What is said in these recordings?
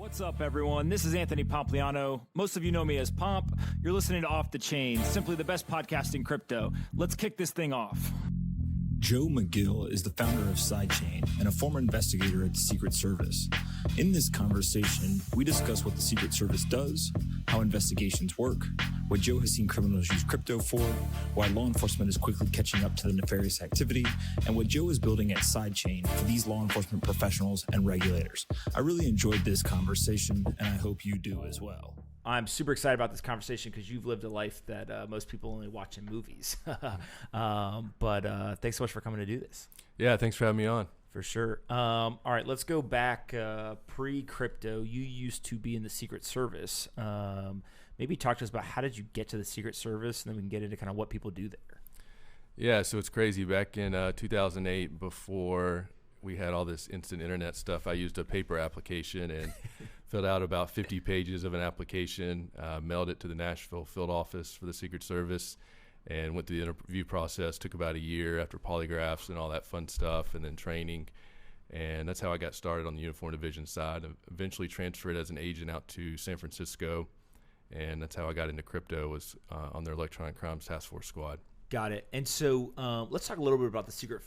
What's up, everyone? This is Anthony Pompliano. Most of you know me as Pomp. You're listening to Off the Chain, simply the best podcast in crypto. Let's kick this thing off. Joe McGill is the founder of CyChain and a former investigator at the Secret Service. In this conversation, we discuss what the Secret Service does, how investigations work, what Joe has seen criminals use crypto for, why law enforcement is quickly catching up to the nefarious activity, and what Joe is building at Sidechained for these law enforcement professionals and regulators. I really enjoyed this conversation, and I hope you do as well. I'm super excited about this conversation because you've lived a life that most people only watch in movies. But thanks so much for coming to do this. Yeah, thanks for having me on. For sure. All right, let's go back pre-crypto. You used to be in the Secret Service. Maybe talk to us about how did you get to the Secret Service, and then we can get into kind of what people do there. Yeah, so it's crazy. Back in 2008, before we had all this instant internet stuff, I used a paper application and filled out about 50 pages of an application, mailed it to the Nashville field office for the Secret Service, and went through the interview process. Took about a year after polygraphs and all that fun stuff, and then training. And that's how I got started on the uniform division side. Eventually transferred as an agent out to San Francisco, and that's how I got into crypto, was on their electronic crimes task force squad. Got it. And so let's talk a little bit about the Secret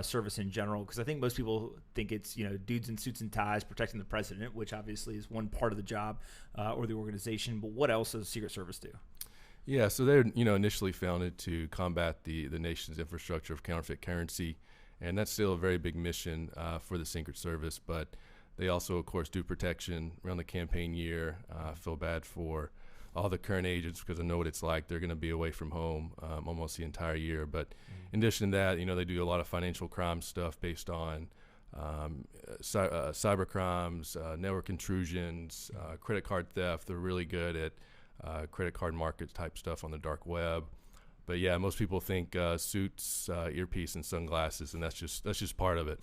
Service in general, because I think most people think it's, dudes in suits and ties protecting the president, which obviously is one part of the job or the organization. But what else does the Secret Service do? Yeah, so they're initially founded to combat the nation's infrastructure of counterfeit currency, and that's still a very big mission for the Secret Service. But they also, of course, do protection around the campaign year. I feel bad for all the current agents because I know what it's like. They're going to be away from home almost the entire year. But in addition to that, they do a lot of financial crime stuff based on cybercrimes, network intrusions, credit card theft. They're really good at credit card market type stuff on the dark web. But yeah, most people think suits, earpiece, and sunglasses, and that's just part of it.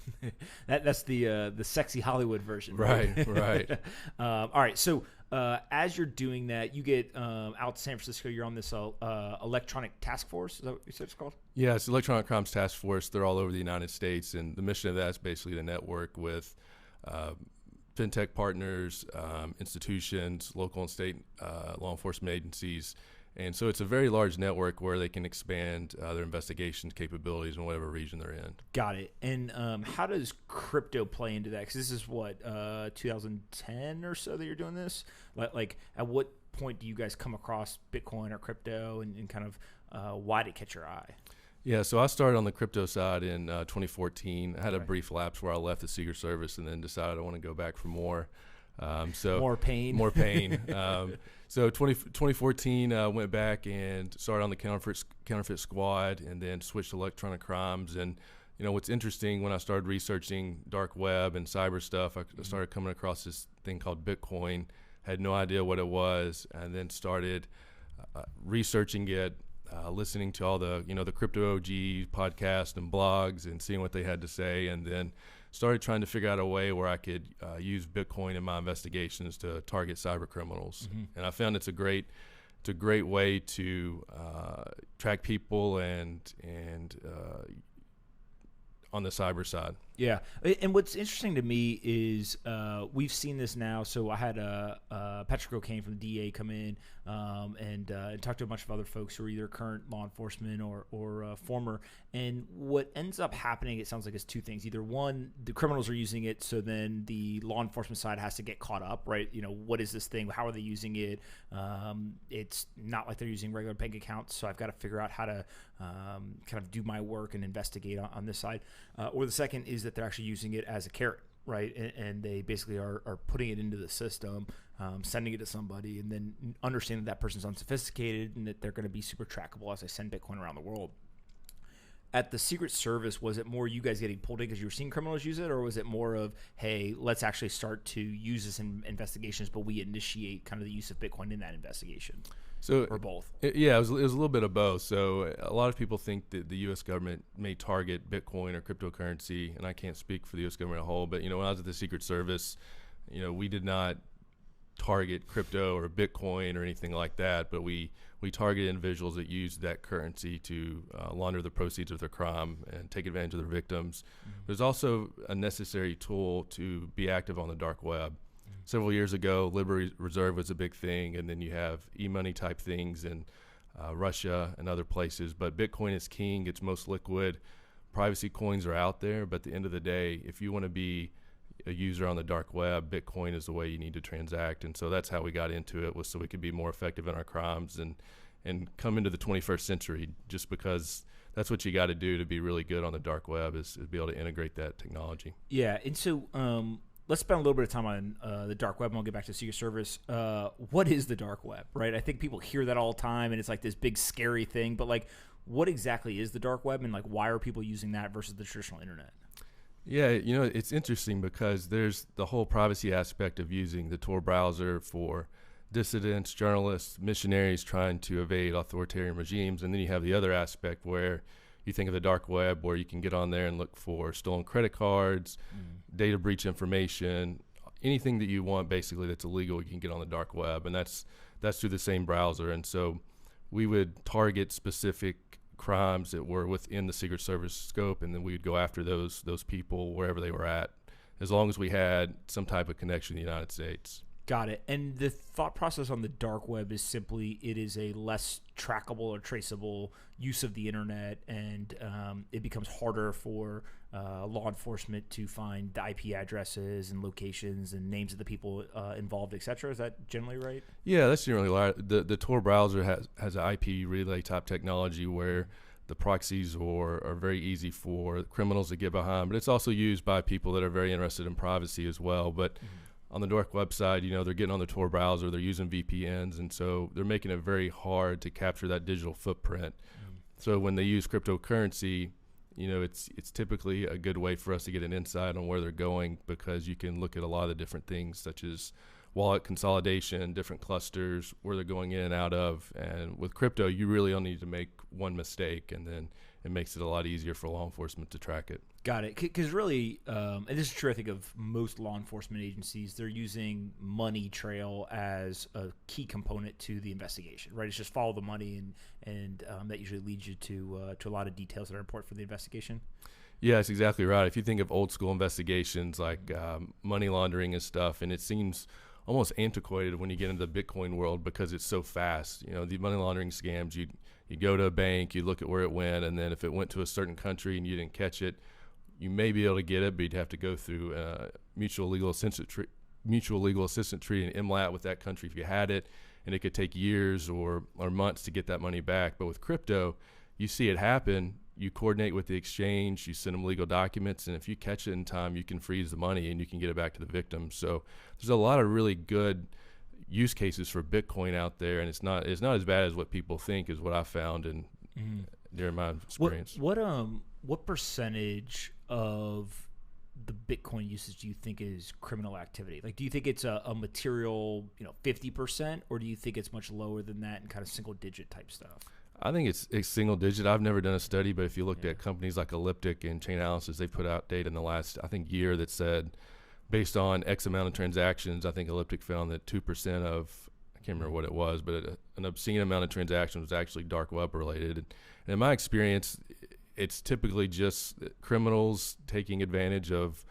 That's the sexy Hollywood version. Right, right. All right, so as you're doing that, you get out to San Francisco. You're on this electronic task force. Is that what you said it's called? Yeah, it's Electronic Crimes Task Force. They're all over the United States, and the mission of that is basically to network with fintech partners, institutions, local and state law enforcement agencies. And so it's a very large network where they can expand their investigation capabilities in whatever region they're in. Got it. And how does crypto play into that? Because this is what, 2010 or so that you're doing this? Like at what point do you guys come across Bitcoin or crypto, and kind of why did it catch your eye? Yeah, so I started on the crypto side in 2014. I had a brief lapse where I left the Secret Service and then decided I want to go back for more. So more pain. So 2014 went back and started on the counterfeit squad, and then switched to electronic crimes. And what's interesting, when I started researching dark web and cyber stuff, I started coming across this thing called Bitcoin. Had no idea what it was, and then started researching it, listening to all the the crypto OG podcasts and blogs, and seeing what they had to say, and then started trying to figure out a way where I could use Bitcoin in my investigations to target cyber criminals. Mm-hmm. And I found it's a great way to track people and on the cyber side. Yeah, and what's interesting to me is we've seen this now. So I had Patrick O'Kane from the DA come in and talk to a bunch of other folks who are either current law enforcement or former. And what ends up happening, it sounds like, is two things. Either one, the criminals are using it, so then the law enforcement side has to get caught up, right? What is this thing? How are they using it? It's not like they're using regular bank accounts, so I've got to figure out how to kind of do my work and investigate on this side. Or the second is that they're actually using it as a carrot, right? And they basically are putting it into the system, sending it to somebody, and then understanding that person's unsophisticated and that they're going to be super trackable as they send Bitcoin around the world. At the Secret Service, was it more you guys getting pulled in because you were seeing criminals use it, or was it more of, hey, let's actually start to use this in investigations, but we initiate kind of the use of Bitcoin in that investigation? So, or both? It was a little bit of both. So a lot of people think that the U.S. government may target Bitcoin or cryptocurrency, and I can't speak for the U.S. government as a whole, but when I was at the Secret Service, we did not target crypto or Bitcoin or anything like that, but we targeted individuals that used that currency to launder the proceeds of their crime and take advantage of their victims. Mm-hmm. There's also a necessary tool to be active on the dark web. Mm-hmm. several years ago, Liberty Reserve was a big thing, and then you have e-money type things in Russia and other places. But Bitcoin is king. It's most liquid. Privacy coins are out there, but at the end of the day, if you want to be a user on the dark web, Bitcoin is the way you need to transact. And so that's how we got into it, was so we could be more effective in our crimes and come into the 21st century, just because that's what you got to do to be really good on the dark web, is be able to integrate that technology. Yeah, and so let's spend a little bit of time on the dark web, and we'll get back to Secret Service. What is the dark web, right? I think people hear that all the time, and it's like this big scary thing, but like, what exactly is the dark web, and like, why are people using that versus the traditional internet? Yeah, it's interesting because there's the whole privacy aspect of using the Tor browser for dissidents, journalists, missionaries trying to evade authoritarian regimes. And then you have the other aspect where you think of the dark web, where you can get on there and look for stolen credit cards, data breach information, anything that you want basically that's illegal, you can get on the dark web. And that's through the same browser. And so we would target specific crimes that were within the Secret Service scope, and then we would go after those people wherever they were at, as long as we had some type of connection to the United States. Got it. And the thought process on the dark web is simply it is a less trackable or traceable use of the internet, and it becomes harder for law enforcement to find the IP addresses and locations and names of the people involved, et cetera. Is that generally right? Yeah, that's generally right. The Tor browser has an IP relay type technology where the proxies are very easy for criminals to get behind, but it's also used by people that are very interested in privacy as well. But on the dark web side, they're getting on the Tor browser, they're using VPNs, and so they're making it very hard to capture that digital footprint. So when they use cryptocurrency, it's typically a good way for us to get an insight on where they're going, because you can look at a lot of the different things, such as wallet consolidation, different clusters, where they're going in and out of. And with crypto, you really only need to make one mistake, and then it makes it a lot easier for law enforcement to track it. Got it. Because really, and this is true, I think, of most law enforcement agencies, they're using money trail as a key component to the investigation, right? It's just follow the money, and that usually leads you to a lot of details that are important for the investigation. Yeah, that's exactly right. If you think of old school investigations like money laundering and stuff, and it seems almost antiquated when you get into the Bitcoin world because it's so fast. The money laundering scams, you go to a bank, you look at where it went, and then if it went to a certain country and you didn't catch it, you may be able to get it, but you'd have to go through mutual legal assistance treaty and MLAT with that country if you had it, and it could take years or months to get that money back. But with crypto, you see it happen, you coordinate with the exchange, you send them legal documents, and if you catch it in time, you can freeze the money and you can get it back to the victim. So there's a lot of really good use cases for Bitcoin out there, and it's not as bad as what people think, is what I found during my experience. What percentage of the Bitcoin usage do you think is criminal activity? Like, do you think it's a material, 50%, or do you think it's much lower than that and kind of single digit type stuff? I think it's single digit. I've never done a study, but if you looked at companies like Elliptic and Chainalysis, they put out data in the last, year that said, based on X amount of transactions, I think Elliptic found that 2% of, I can't remember what it was, but an obscene amount of transactions was actually dark web related. And in my experience, it's typically just criminals taking advantage of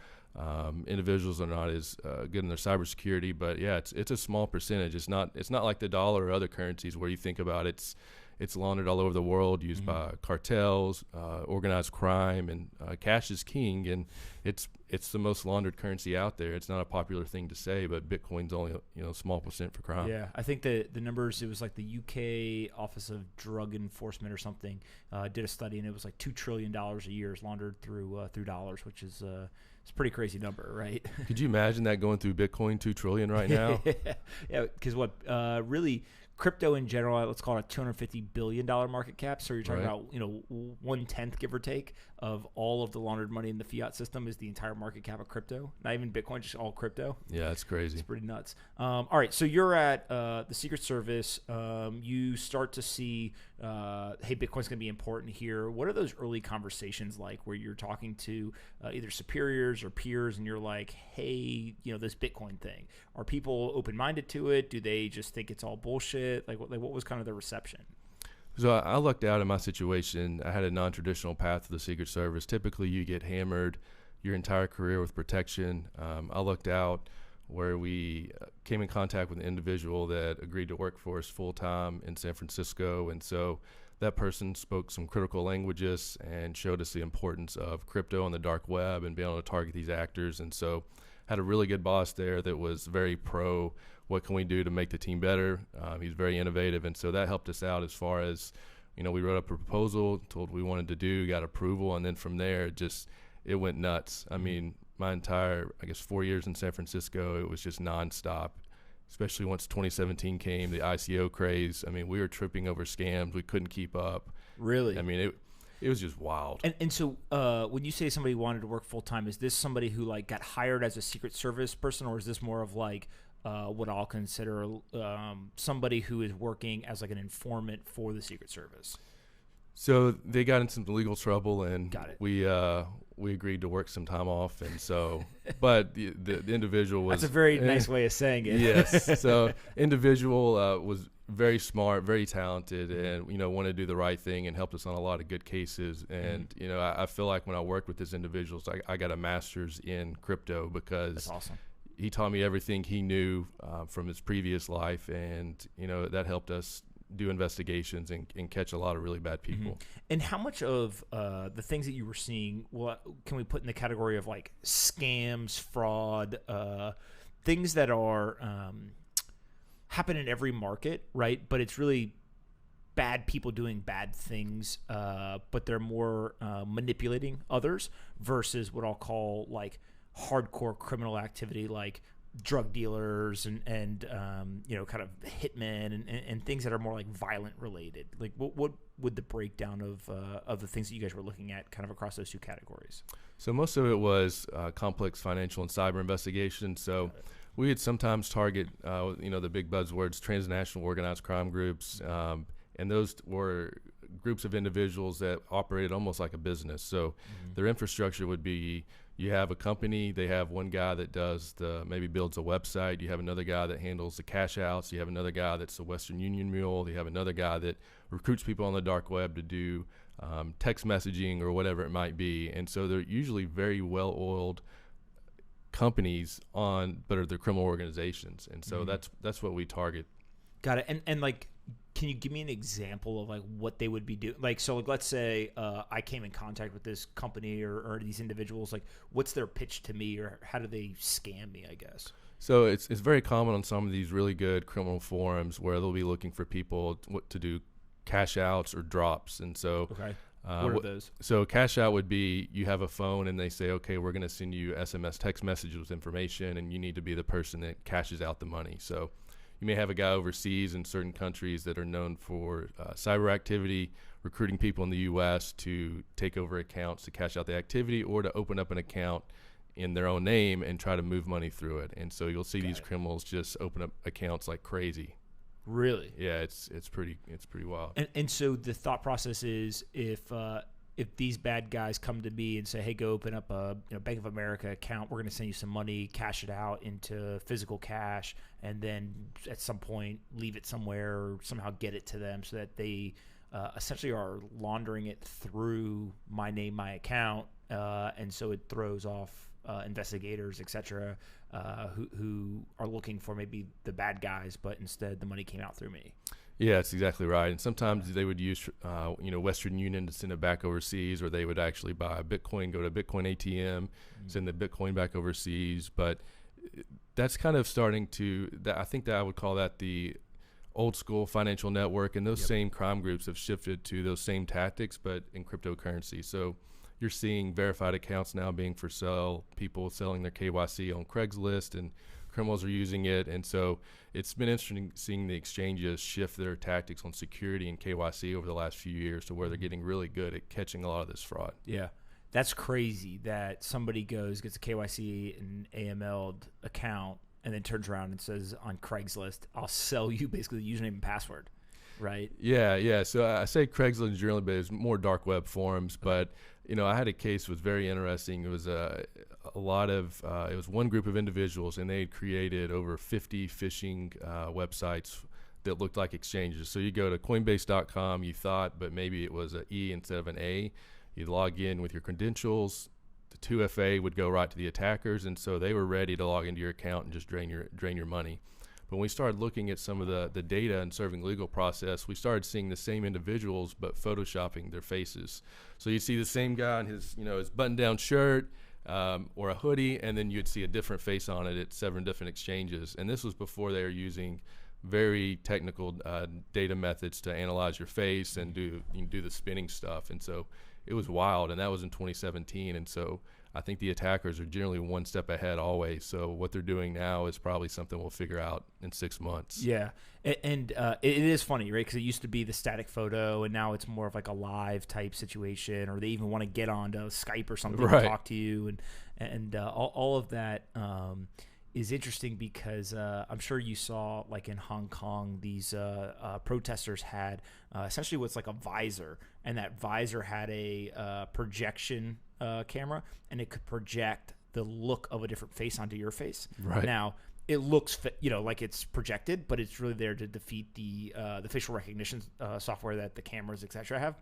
individuals that are not as good in their cybersecurity. But yeah, it's a small percentage. It's not like the dollar or other currencies where you think about it's laundered all over the world, used by cartels, organized crime, and cash is king, and it's the most laundered currency out there. It's not a popular thing to say, but Bitcoin's only a small percent for crime. Yeah, I think the numbers, it was like the UK Office of Drug Enforcement or something did a study, and it was like $2 trillion a year is laundered through dollars, which is it's a pretty crazy number, right? Could you imagine that going through Bitcoin, $2 trillion right now? Yeah, because really, crypto in general, let's call it a $250 billion market cap. So you're talking about, 1/10, give or take, of all of the laundered money in the fiat system is the entire market cap of crypto. Not even Bitcoin, just all crypto. Yeah, that's crazy. It's pretty nuts. All right, so you're at the Secret Service. You start to see, hey, Bitcoin's going to be important here. What are those early conversations like where you're talking to either superiors or peers and you're like, hey, this Bitcoin thing? Are people open-minded to it? Do they just think it's all bullshit? Like what was kind of the reception? So I lucked out in my situation. I had a non-traditional path to the Secret Service. Typically, you get hammered your entire career with protection. I lucked out where we came in contact with an individual that agreed to work for us full time in San Francisco. And so that person spoke some critical languages and showed us the importance of crypto on the dark web and being able to target these actors. And so had a really good boss there that was very pro what can we do to make the team better. He's very innovative. And so that helped us out as far as, we wrote up a proposal, told what we wanted to do, got approval. And then from there, it went nuts. I mean, my entire, 4 years in San Francisco, it was just nonstop, especially once 2017 came, the ICO craze. I mean, we were tripping over scams. We couldn't keep up. Really? I mean, it was just wild. And so when you say somebody wanted to work full-time, is this somebody who got hired as a Secret Service person, or is this more of what I'll consider somebody who is working as an informant for the Secret Service? So they got in some legal trouble, and Got it. we agreed to work some time off, and so, but the individual was. That's a very nice way of saying it. Yes. So individual was very smart, very talented, and wanted to do the right thing and helped us on a lot of good cases. And I feel like when I worked with this individual, I got a master's in crypto because That's awesome. He taught me everything he knew from his previous life, and that helped us do investigations and catch a lot of really bad people. Mm-hmm. And how much of the things that you were seeing can we put in the category of scams, fraud, things that are happen in every market, right? But it's really bad people doing bad things, but they're more manipulating others versus what I'll call hardcore criminal activity, like drug dealers and kind of hitmen and things that are more violent related. What would the breakdown of the things that you guys were looking at kind of across those two categories? So most of it was complex financial and cyber investigation. So we would sometimes target the big buzzwords, transnational organized crime groups, and those were groups of individuals that operated almost like a business. So their infrastructure would be, you have a company, they have one guy that does maybe builds a website, you have another guy that handles the cash outs, you have another guy that's a Western Union mule, you have another guy that recruits people on the dark web to do text messaging or whatever it might be. And so they're usually very well-oiled companies but they're criminal organizations. And so that's what we target. Got it. And can you give me an example of what they would be doing? Let's say I came in contact with this company or these individuals. What's their pitch to me, or how do they scam me, I guess? So it's very common on some of these really good criminal forums where they'll be looking for people to do cash outs or drops. And so okay. What are those? So cash out would be, you have a phone and they say, okay, we're going to send you SMS text messages with information, and you need to be the person that cashes out the money. So you may have a guy overseas in certain countries that are known for cyber activity, recruiting people in the U.S. to take over accounts to cash out the activity, or to open up an account in their own name and try to move money through it. And so you'll see these criminals just open up accounts like crazy. Really? Yeah, it's pretty wild. And so the thought process is, if these bad guys come to me and say, hey, go open up a Bank of America account, we're going to send you some money, cash it out into physical cash, and then at some point leave it somewhere or somehow get it to them, so that they essentially are laundering it through my name, my account, and so it throws off investigators, et cetera, who are looking for maybe the bad guys, but instead the money came out through me. Yeah, that's exactly right. And sometimes they would use, Western Union to send it back overseas, or they would actually buy a Bitcoin, go to a Bitcoin ATM, send the Bitcoin back overseas. But that's kind of starting to, I think that I would call that the old school financial network. And those same crime groups have shifted to those same tactics, but in cryptocurrency. So you're seeing verified accounts now being for sale, people selling their KYC on Craigslist, and criminals are using it. And so it's been interesting seeing the exchanges shift their tactics on security and KYC over the last few years to where they're getting really good at catching a lot of this fraud. Yeah. That's crazy that somebody gets a KYC and AML'd account and then turns around and says on Craigslist, I'll sell you basically the username and password, right? Yeah. So I say Craigslist generally, but it's more dark web forums. But, I had a case that was very interesting. It was it was one group of individuals, and they had created over 50 phishing websites that looked like exchanges. So you go to Coinbase.com, you thought, but maybe it was an E instead of an A. You log in with your credentials. the 2FA would go right to the attackers, and so they were ready to log into your account and just drain your money. But when we started looking at some of the data and serving legal process, we started seeing the same individuals but photoshopping their faces. So you'd see the same guy in his button-down shirt or a hoodie, and then you'd see a different face on it at 7 different exchanges. And this was before they were using very technical data methods to analyze your face and do the spinning stuff. And so it was wild, and that was in 2017. And so I think the attackers are generally one step ahead always. So what they're doing now is probably something we'll figure out in 6 months. Yeah, and it is funny, right? Because it used to be the static photo, and now it's more of like a live type situation, or they even want to get onto Skype or something Right. to talk to you, and all of that is interesting because I'm sure you saw, like in Hong Kong, these protesters had essentially what's like a visor, and that visor had a projection camera, and it could project the look of a different face onto your face. Right. Now, it looks like it's projected, but it's really there to defeat the facial recognition software that the cameras, etc., have.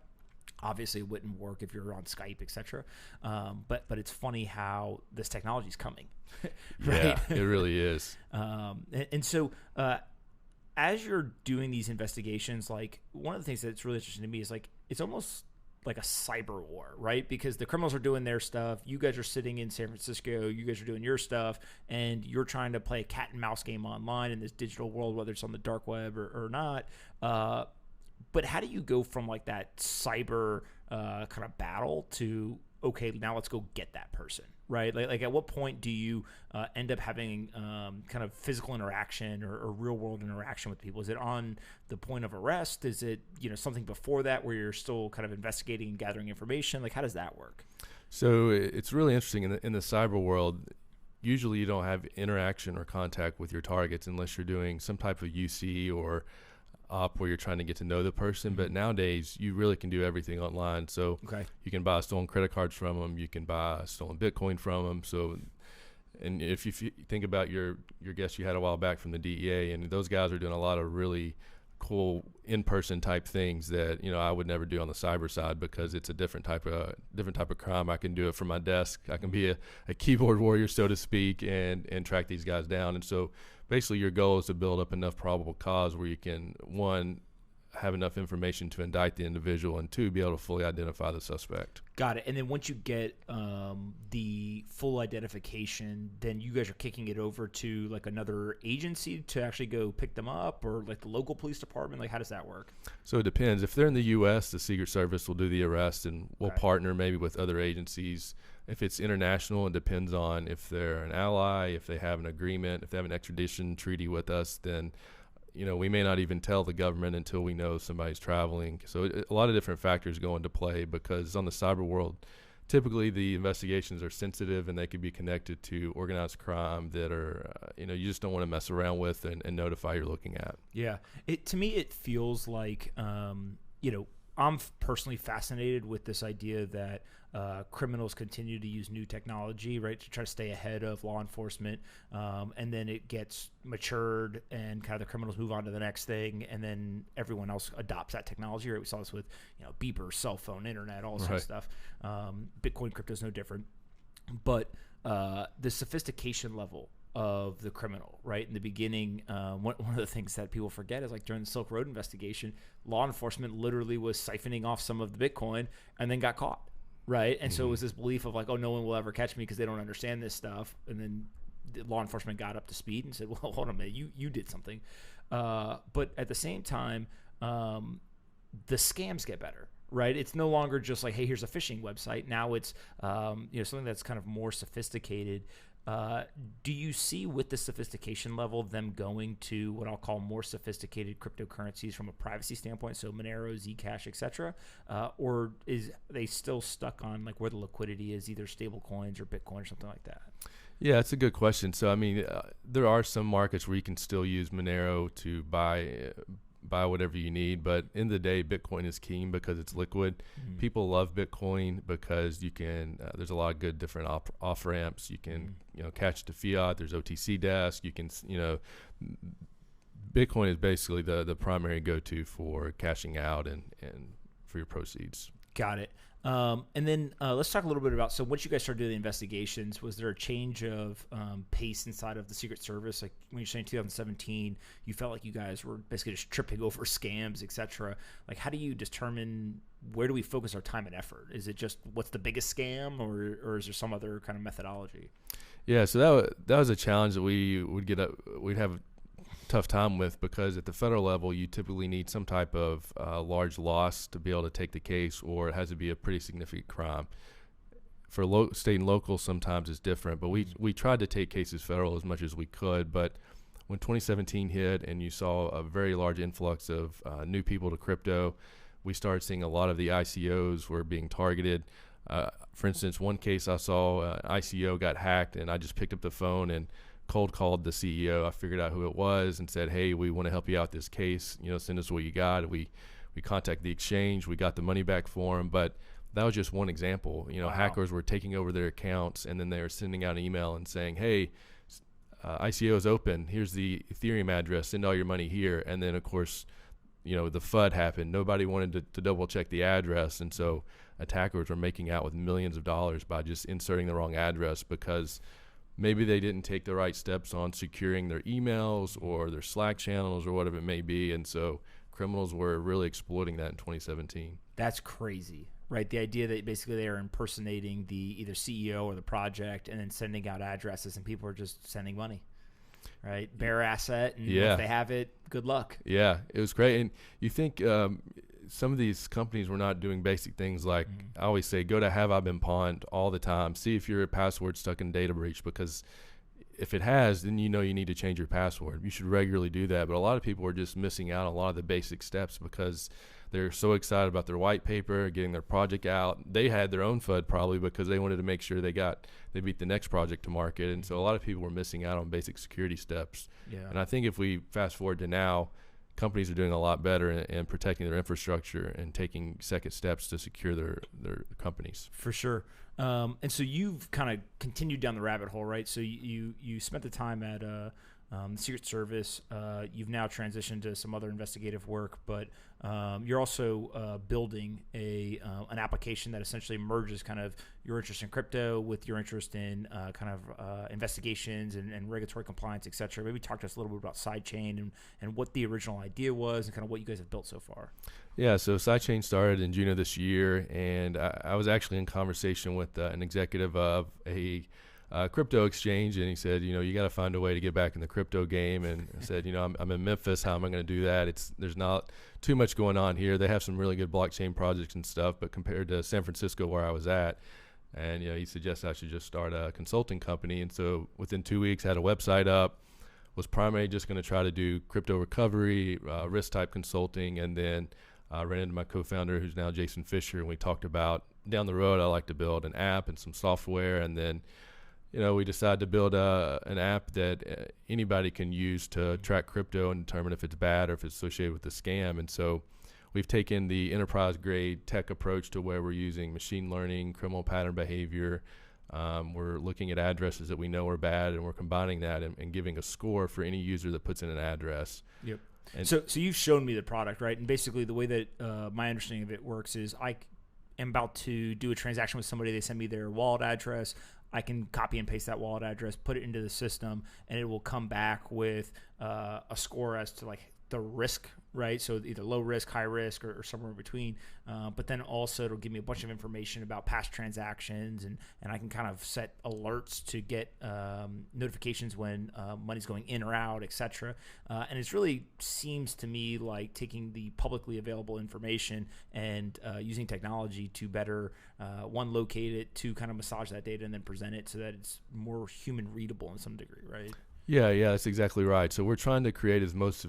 Obviously, it wouldn't work if you're on Skype, etc. But it's funny how this technology is coming. Right? Yeah, it really is. And so as you're doing these investigations, like one of the things that's really interesting to me is like it's almost like a cyber war, right? Because the criminals are doing their stuff. You guys are sitting in San Francisco. You guys are doing your stuff, and you're trying to play a cat and mouse game online in this digital world, whether it's on the dark web or not. But how do you go from like that cyber kind of battle to, okay, now let's go get that person, right? Like at what point do you end up having kind of physical interaction or real world interaction with people? Is it on the point of arrest? Is it something before that where you're still kind of investigating and gathering information? Like how does that work? So it's really interesting in the cyber world. Usually you don't have interaction or contact with your targets unless you're doing some type of UC or op where you're trying to get to know the person. But nowadays you really can do everything online. So you can buy stolen credit cards from them, you can buy stolen Bitcoin from them. So, and if you think about your guest you had a while back from the DEA, and those guys are doing a lot of really cool in-person type things that I would never do on the cyber side, because it's a different type of crime. I can do it from my desk. I can be a keyboard warrior, so to speak, and track these guys down. And so basically your goal is to build up enough probable cause where you can, one, have enough information to indict the individual, and two, be able to fully identify the suspect. Got it. And then once you get the full identification, then you guys are kicking it over to like another agency to actually go pick them up, or like the local police department? Like how does that work? So it depends. If they're in the U.S., the Secret Service will do the arrest, and we'll partner maybe with other agencies. If it's international, it depends on if they're an ally, if they have an agreement, if they have an extradition treaty with us, then we may not even tell the government until we know somebody's traveling. So a lot of different factors go into play, because on the cyber world, typically the investigations are sensitive and they could be connected to organized crime that are, you just don't want to mess around with and notify you're looking at. Yeah. To me, it feels like, I'm personally fascinated with this idea that criminals continue to use new technology, right, to try to stay ahead of law enforcement, and then it gets matured, and kind of the criminals move on to the next thing, and then everyone else adopts that technology. Right? We saw this with beepers, cell phone, internet, all this kind of stuff. Bitcoin, crypto is no different, but the sophistication level of the criminal, right? In the beginning, one of the things that people forget is like during the Silk Road investigation, law enforcement literally was siphoning off some of the Bitcoin and then got caught, right? And so it was this belief of like, oh, no one will ever catch me because they don't understand this stuff. And then the law enforcement got up to speed and said, well, hold on a minute, you did something. But at the same time, the scams get better. Right, it's no longer just like, hey, here's a phishing website. Now it's something that's kind of more sophisticated. Do you see with the sophistication level them going to what I'll call more sophisticated cryptocurrencies from a privacy standpoint, so Monero, Zcash, etc., or is they still stuck on like where the liquidity is, either stable coins or Bitcoin or something like that? Yeah, it's a good question. So I mean, there are some markets where you can still use Monero to buy whatever you need, but in the day, Bitcoin is king because it's liquid. People love Bitcoin because you can there's a lot of good different off ramps. You can catch to fiat. There's OTC desk. You can Bitcoin is basically the primary go-to for cashing out and for your proceeds. Got it. And then let's talk a little bit about, so once you guys started doing the investigations, was there a change of pace inside of the Secret Service? Like when you're saying 2017, you felt like you guys were basically just tripping over scams, et cetera. Like how do you determine where do we focus our time and effort? Is it just what's the biggest scam, or is there some other kind of methodology? Yeah, so that was a challenge that we'd have a tough time with, because at the federal level you typically need some type of large loss to be able to take the case, or it has to be a pretty significant crime. For state and local sometimes it's different, but we tried to take cases federal as much as we could. But when 2017 hit and you saw a very large influx of new people to crypto, we started seeing a lot of the ICOs were being targeted. For instance, one case I saw, ICO got hacked, and I just picked up the phone and cold called the CEO. I figured out who it was and said, hey, we want to help you out this case. Send us what you got. We contacted the exchange. We got the money back for them. But that was just one example. Wow. Hackers were taking over their accounts, and then they were sending out an email and saying, hey, ICO is open. Here's the Ethereum address. Send all your money here. And then, of course, the FUD happened. Nobody wanted to double check the address. And so attackers were making out with millions of dollars by just inserting the wrong address, because maybe they didn't take the right steps on securing their emails or their Slack channels or whatever it may be. And so criminals were really exploiting that in 2017. That's crazy, right? The idea that basically they are impersonating the either CEO or the project and then sending out addresses, and people are just sending money, right? Bare asset, and if they have it, good luck. Yeah, it was great. And you think some of these companies were not doing basic things like, I always say, go to Have I Been Pawned all the time. See if your password's stuck in data breach, because if it has, then you need to change your password. You should regularly do that. But a lot of people are just missing out on a lot of the basic steps because they're so excited about their white paper, getting their project out. They had their own FUD probably because they wanted to make sure they beat the next project to market. And so a lot of people were missing out on basic security steps. Yeah. And I think if we fast forward to now, companies are doing a lot better in protecting their infrastructure and taking second steps to secure their companies. For sure. And so you've kind of continued down the rabbit hole, right? So you spent the time at the Secret Service. You've now transitioned to some other investigative work, but you're also building an application that essentially merges kind of your interest in crypto with your interest in kind of investigations and regulatory compliance, et cetera. Maybe talk to us a little bit about Sidechained and what the original idea was and kind of what you guys have built so far. Yeah, so CyChain started in June of this year, and I was actually in conversation with an executive of a crypto exchange, and he said, you got to find a way to get back in the crypto game. And I said, I'm in Memphis. How am I going to do that? There's not too much going on here. They have some really good blockchain projects and stuff, but compared to San Francisco where I was at, and he suggested I should just start a consulting company. And so within 2 weeks, had a website up. Was primarily just going to try to do crypto recovery, risk type consulting, and then I ran into my co-founder, who's now Jason Fisher, and we talked about down the road I like to build an app and some software, and then we decided to build an app that anybody can use to track crypto and determine if it's bad or if it's associated with the scam. And so we've taken the enterprise-grade tech approach to where we're using machine learning, criminal pattern behavior. We're looking at addresses that we know are bad, and we're combining that and giving a score for any user that puts in an address. Yep. And so you've shown me the product, right? And basically the way that my understanding of it works is I am about to do a transaction with somebody. They send me their wallet address. I can copy and paste that wallet address, put it into the system, and it will come back with a score as to like the risk, right? So either low risk, high risk, or somewhere in between. But then also it'll give me a bunch of information about past transactions, and I can kind of set alerts to get notifications when money's going in or out, et cetera. And it really seems to me like taking the publicly available information and using technology to better, one, locate it, two, kind of massage that data and then present it so that it's more human readable in some degree, right? Yeah, that's exactly right. So we're trying to create as much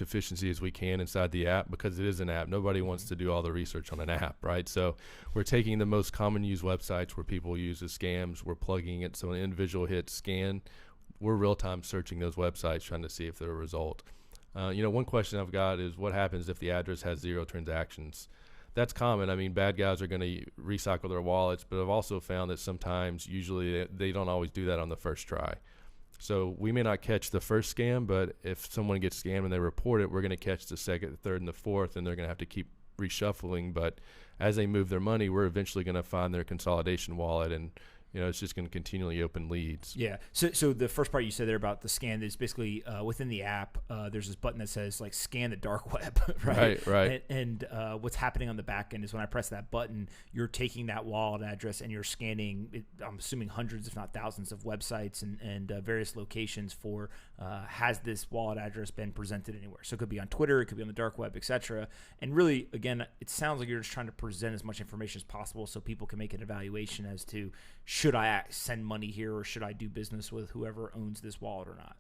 efficiency as we can inside the app, because it is an app. Nobody wants to do all the research on an app, right? So we're taking the most common used websites where people use as scams. We're plugging it so an individual hits scan. We're real-time searching those websites, trying to see if they're a result. One question I've got is what happens if the address has 0 transactions? That's common. I mean, bad guys are going to recycle their wallets, but I've also found that sometimes, usually, they don't always do that on the first try. So we may not catch the first scam, but if someone gets scammed and they report it, we're going to catch the second, the third, and the fourth, and they're going to have to keep reshuffling. But as they move their money, we're eventually going to find their consolidation wallet, and it's just going to continually open leads. Yeah. So the first part you said there about the scan is basically within the app, there's this button that says like scan the dark web, right? Right. And what's happening on the back end is when I press that button, you're taking that wallet address and you're scanning, I'm assuming hundreds, if not thousands of websites and various locations for has this wallet address been presented anywhere? So it could be on Twitter, it could be on the dark web, etc. And really, again, it sounds like you're just trying to present as much information as possible so people can make an evaluation as to should I send money here or should I do business with whoever owns this wallet or not?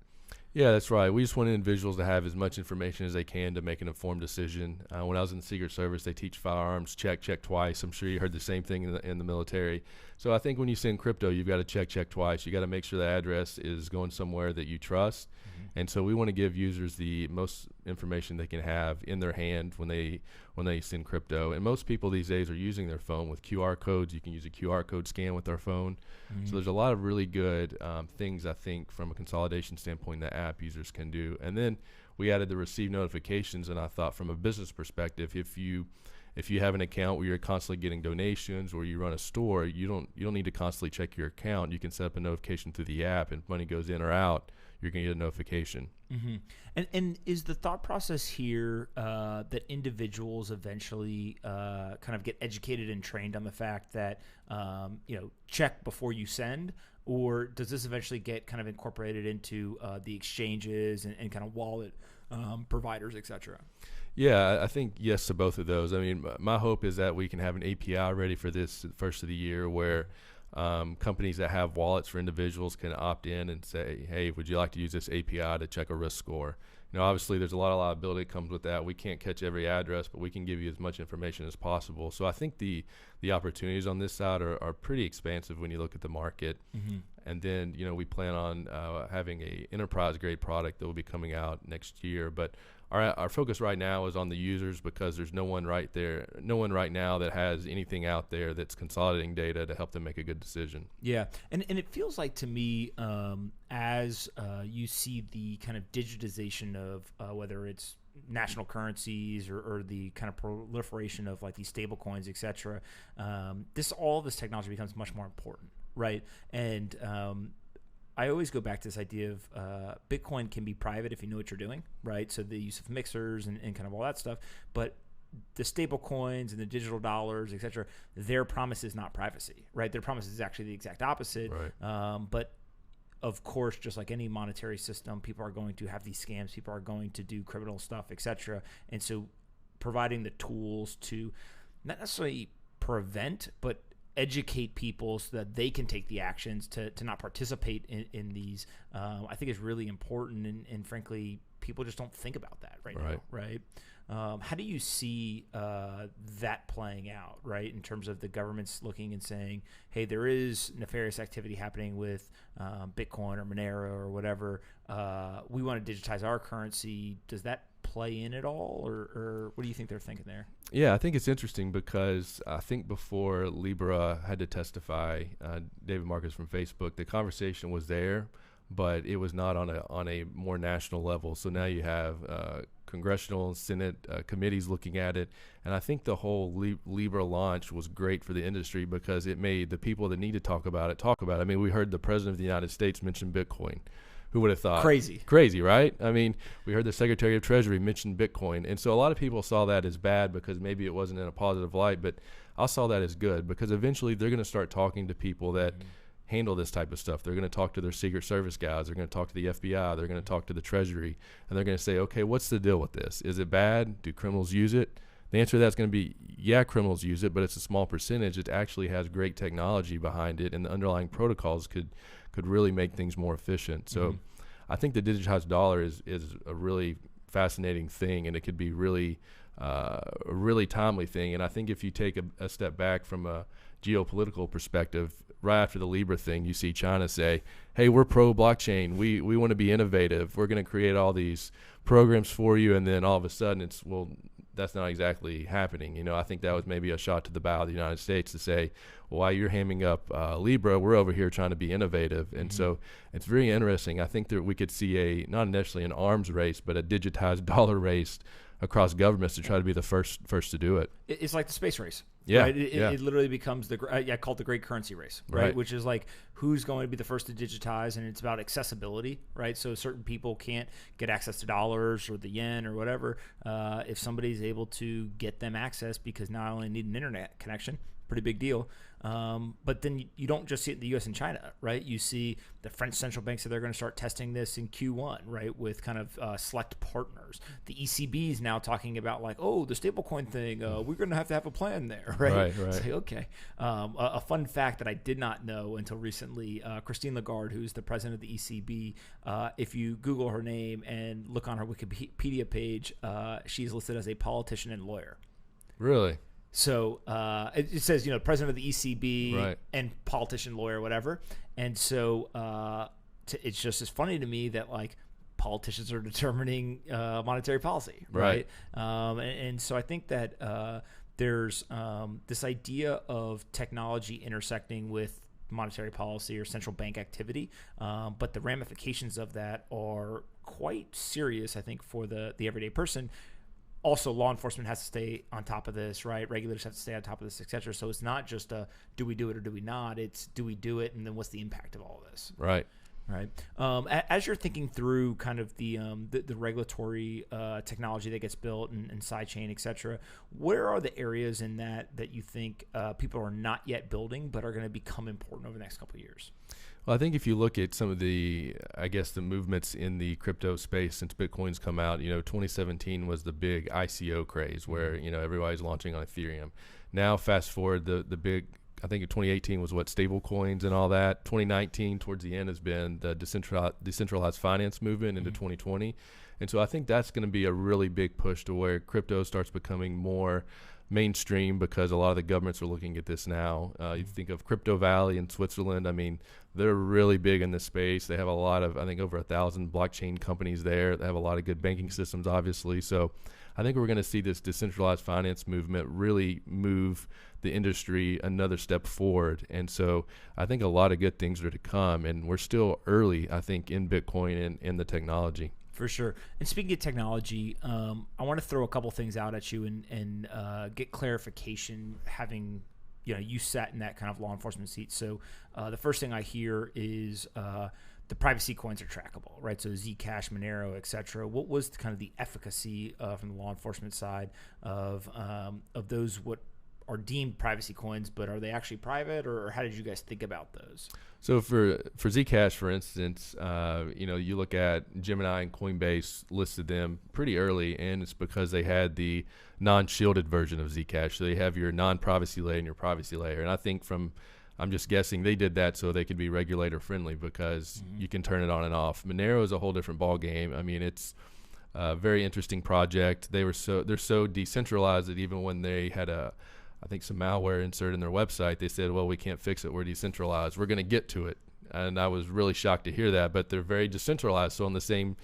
Yeah, that's right. We just want individuals to have as much information as they can to make an informed decision. When I was in the Secret Service, they teach firearms, check twice. I'm sure you heard the same thing in the military. So I think when you send crypto, you've got to check twice. You got to make sure the address is going somewhere that you trust. Mm-hmm. And so we want to give users the most information they can have in their hand when they send crypto. And most people these days are using their phone with QR codes. You can use a QR code scan with their phone. Mm-hmm. So there's a lot of really good things, I think, from a consolidation standpoint that app users can do. And then we added the receive notifications, and I thought from a business perspective, if you have an account where you're constantly getting donations or you run a store, you don't need to constantly check your account. You can set up a notification through the app, and if money goes in or out, you're going to get a notification. Mm-hmm. And is the thought process here that individuals eventually kind of get educated and trained on the fact that check before you send, or does this eventually get kind of incorporated into the exchanges and kind of wallet providers, et cetera? Yeah, I think yes to both of those. I mean, my hope is that we can have an API ready for this first of the year where companies that have wallets for individuals can opt in and say, hey, would you like to use this API to check a risk score? Obviously there's a lot of liability that comes with that. We can't catch every address, but we can give you as much information as possible. So I think the opportunities on this side are pretty expansive when you look at the market. Mm-hmm. And then, we plan on having a enterprise grade product that will be coming out next year. But our focus right now is on the users because there's no one right now that has anything out there that's consolidating data to help them make a good decision. Yeah, and it feels like to me as you see the kind of digitization of whether it's national currencies or the kind of proliferation of like these stable coins, et cetera, all this technology becomes much more important, right? And I always go back to this idea of Bitcoin can be private if you know what you're doing, right? So the use of mixers and kind of all that stuff. But the stable coins and the digital dollars, et cetera, their promise is not privacy, right? Their promise is actually the exact opposite. Right. But of course, just like any monetary system, people are going to have these scams. People are going to do criminal stuff, et cetera. And so providing the tools to not necessarily prevent, but educate people so that they can take the actions to not participate in these, I think is really important. And frankly, people just don't think about that right now, right? How do you see that playing out, right, in terms of the government's looking and saying, hey, there is nefarious activity happening with Bitcoin or Monero or whatever. We want to digitize our currency. Does that play in at all, or what do you think they're thinking there? Yeah, I think it's interesting because I think before Libra had to testify, David Marcus from Facebook, the conversation was there, but it was not on a more national level. So now you have congressional and Senate committees looking at it, and I think the whole Libra launch was great for the industry because it made the people that need to talk about it. I mean, we heard the President of the United States mention Bitcoin. Who would have thought? Crazy, right? I mean, we heard the Secretary of Treasury mention Bitcoin. And so a lot of people saw that as bad because maybe it wasn't in a positive light, but I saw that as good because eventually they're going to start talking to people that handle this type of stuff. They're going to talk to their Secret Service guys. They're going to talk to the FBI. They're going to talk to the Treasury. And they're going to say, okay, what's the deal with this? Is it bad? Do criminals use it? The answer to that's going to be, yeah, criminals use it, but it's a small percentage. It actually has great technology behind it, and the underlying protocols could really make things more efficient. So I think the digitized dollar is a really fascinating thing, and it could be really a really timely thing. And I think if you take a step back from a geopolitical perspective, right after the Libra thing, you see China say, hey, we're pro blockchain. We want to be innovative. We're going to create all these programs for you. And then all of a sudden it's, well, that's not exactly happening. I think that was maybe a shot to the bow of the United States to say, well, while you're hamming up Libra, we're over here trying to be innovative. And so it's very interesting. I think that we could see not necessarily an arms race, but a digitized dollar race across governments to try to be the first to do it. It's like the space race. Yeah, right? It literally becomes I call it the great currency race, right? Which is like who's going to be the first to digitize, and it's about accessibility, right? So certain people can't get access to dollars or the yen or whatever. If somebody's able to get them access, because now I only need an internet connection, pretty big deal. But then you don't just see it in the U.S. and China, right? You see the French central bank said they're going to start testing this in Q1, right, with kind of select partners. The ECB is now talking about like, oh, the stablecoin thing, we're going to have a plan there, right? Right. Say, okay. A fun fact that I did not know until recently, Christine Lagarde, who's the president of the ECB, if you Google her name and look on her Wikipedia page, she's listed as a politician and lawyer. Really? So it says, president of the ECB right. and politician, lawyer, whatever. And so it's just as funny to me that like politicians are determining monetary policy, right? And so I think that there's this idea of technology intersecting with monetary policy or central bank activity, but the ramifications of that are quite serious, I think, for the everyday person. Also, law enforcement has to stay on top of this, right? Regulators have to stay on top of this, et cetera. So it's not just do we do it or do we not? It's do we do it, and then what's the impact of all of this? Right. As you're thinking through kind of the regulatory technology that gets built and CyChain, et cetera, where are the areas in that you think people are not yet building but are going to become important over the next couple of years? Well, I think if you look at some of the movements in the crypto space since Bitcoin's come out, 2017 was the big ICO craze where, everybody's launching on Ethereum. Now, fast forward, the big, I think 2018 was stable coins and all that. 2019 towards the end has been the decentralized finance movement into 2020. And so I think that's going to be a really big push to where crypto starts becoming more mainstream because a lot of the governments are looking at this now. You think of Crypto Valley in Switzerland. I mean, they're really big in this space. They have a lot of, I think, over 1,000 blockchain companies there. They have a lot of good banking systems, obviously. So I think we're going to see this decentralized finance movement really move the industry another step forward. And so I think a lot of good things are to come. And we're still early, I think, in Bitcoin and in the technology. For sure. And speaking of technology, I want to throw a couple things out at you and get clarification, having you sat in that kind of law enforcement seat. So the first thing I hear is the privacy coins are trackable, right? So Zcash, Monero, et cetera. What was kind of the efficacy from the law enforcement side of those what are deemed privacy coins, but are they actually private, or how did you guys think about those? So for Zcash, for instance, you look at Gemini and Coinbase listed them pretty early, and it's because they had the non-shielded version of Zcash. So they have your non-privacy layer and your privacy layer. And I think I'm just guessing they did that so they could be regulator friendly because you can turn it on and off. Monero is a whole different ball game. I mean, it's a very interesting project. They're so decentralized that even when they had I think some malware inserted in their website, they said, well, we can't fix it. We're decentralized. We're going to get to it. And I was really shocked to hear that, but they're very decentralized. So on the same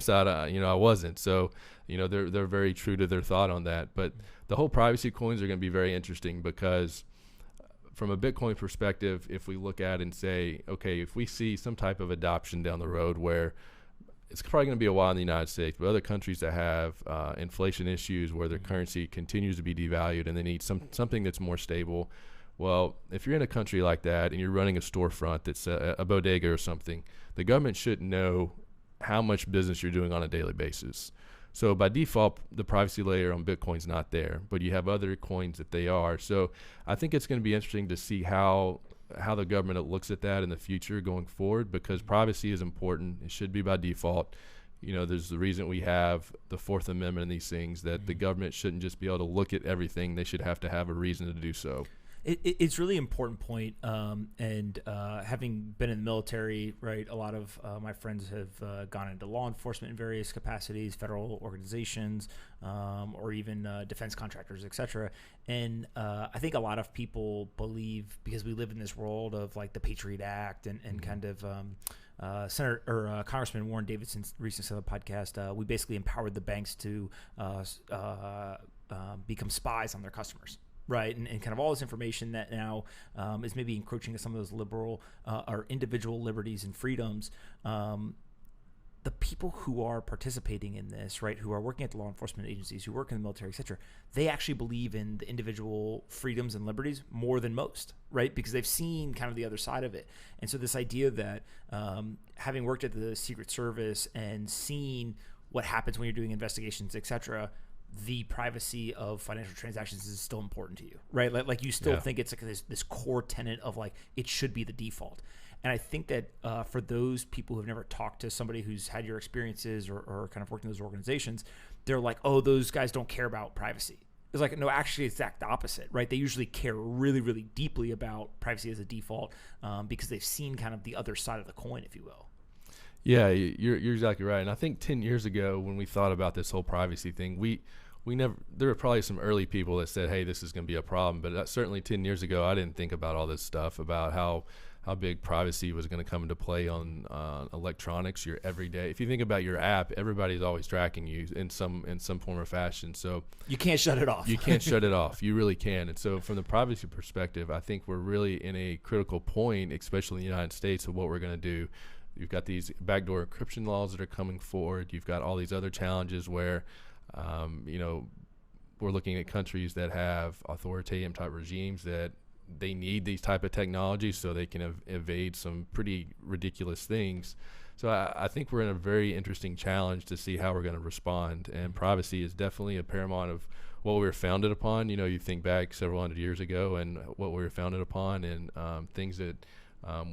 side, I wasn't. So, they're very true to their thought on that. But the whole privacy coins are going to be very interesting because from a Bitcoin perspective, if we look at and say, okay, if we see some type of adoption down the road where it's probably going to be a while in the United States, but other countries that have inflation issues where their currency continues to be devalued and they need something that's more stable. Well, if you're in a country like that and you're running a storefront that's a bodega or something, the government should know how much business you're doing on a daily basis. So by default, the privacy layer on Bitcoin's not there, but you have other coins that they are. So I think it's going to be interesting to see how the government looks at that in the future going forward, because privacy is important. It should be by default. There's the reason we have the Fourth Amendment and these things, that the government shouldn't just be able to look at everything. They should have to have a reason to do so. It's really important point. And having been in the military, right, a lot of my friends have gone into law enforcement in various capacities, federal organizations, or even defense contractors, et cetera. And I think a lot of people believe, because we live in this world of like the Patriot Act and kind of Senator or Congressman Warren Davidson recently said on the podcast, we basically empowered the banks to become spies on their customers. Right, and kind of all this information that now is maybe encroaching on some of those liberal or individual liberties and freedoms. the people who are participating in this, right, who are working at the law enforcement agencies, who work in the military, et cetera, they actually believe in the individual freedoms and liberties more than most, right? Because they've seen kind of the other side of it. And so this idea that having worked at the Secret Service and seen what happens when you're doing investigations, et cetera, the privacy of financial transactions is still important to you, right? Like you still think it's like this core tenet of like, it should be the default. And I think that for those people who've never talked to somebody who's had your experiences or kind of worked in those organizations, they're like, oh, those guys don't care about privacy. It's like, no, actually it's the exact opposite, right? They usually care really, really deeply about privacy as a default because they've seen kind of the other side of the coin, if you will. Yeah, you're exactly right. And I think 10 years ago when we thought about this whole privacy thing, we never, there were probably some early people that said, hey, this is going to be a problem. But certainly 10 years ago, I didn't think about all this stuff about how big privacy was going to come into play on electronics, your everyday. If you think about your app, everybody's always tracking you in some form or fashion. So you can't shut it off. You can't shut it off. You really can. And so from the privacy perspective, I think we're really in a critical point, especially in the United States, of what we're going to do. You've got these backdoor encryption laws that are coming forward. You've got all these other challenges where, we're looking at countries that have authoritarian type regimes that they need these type of technologies so they can evade some pretty ridiculous things. So I think we're in a very interesting challenge to see how we're going to respond. And privacy is definitely a paramount of what we were founded upon. You know, you think back several hundred years ago and what we were founded upon and things that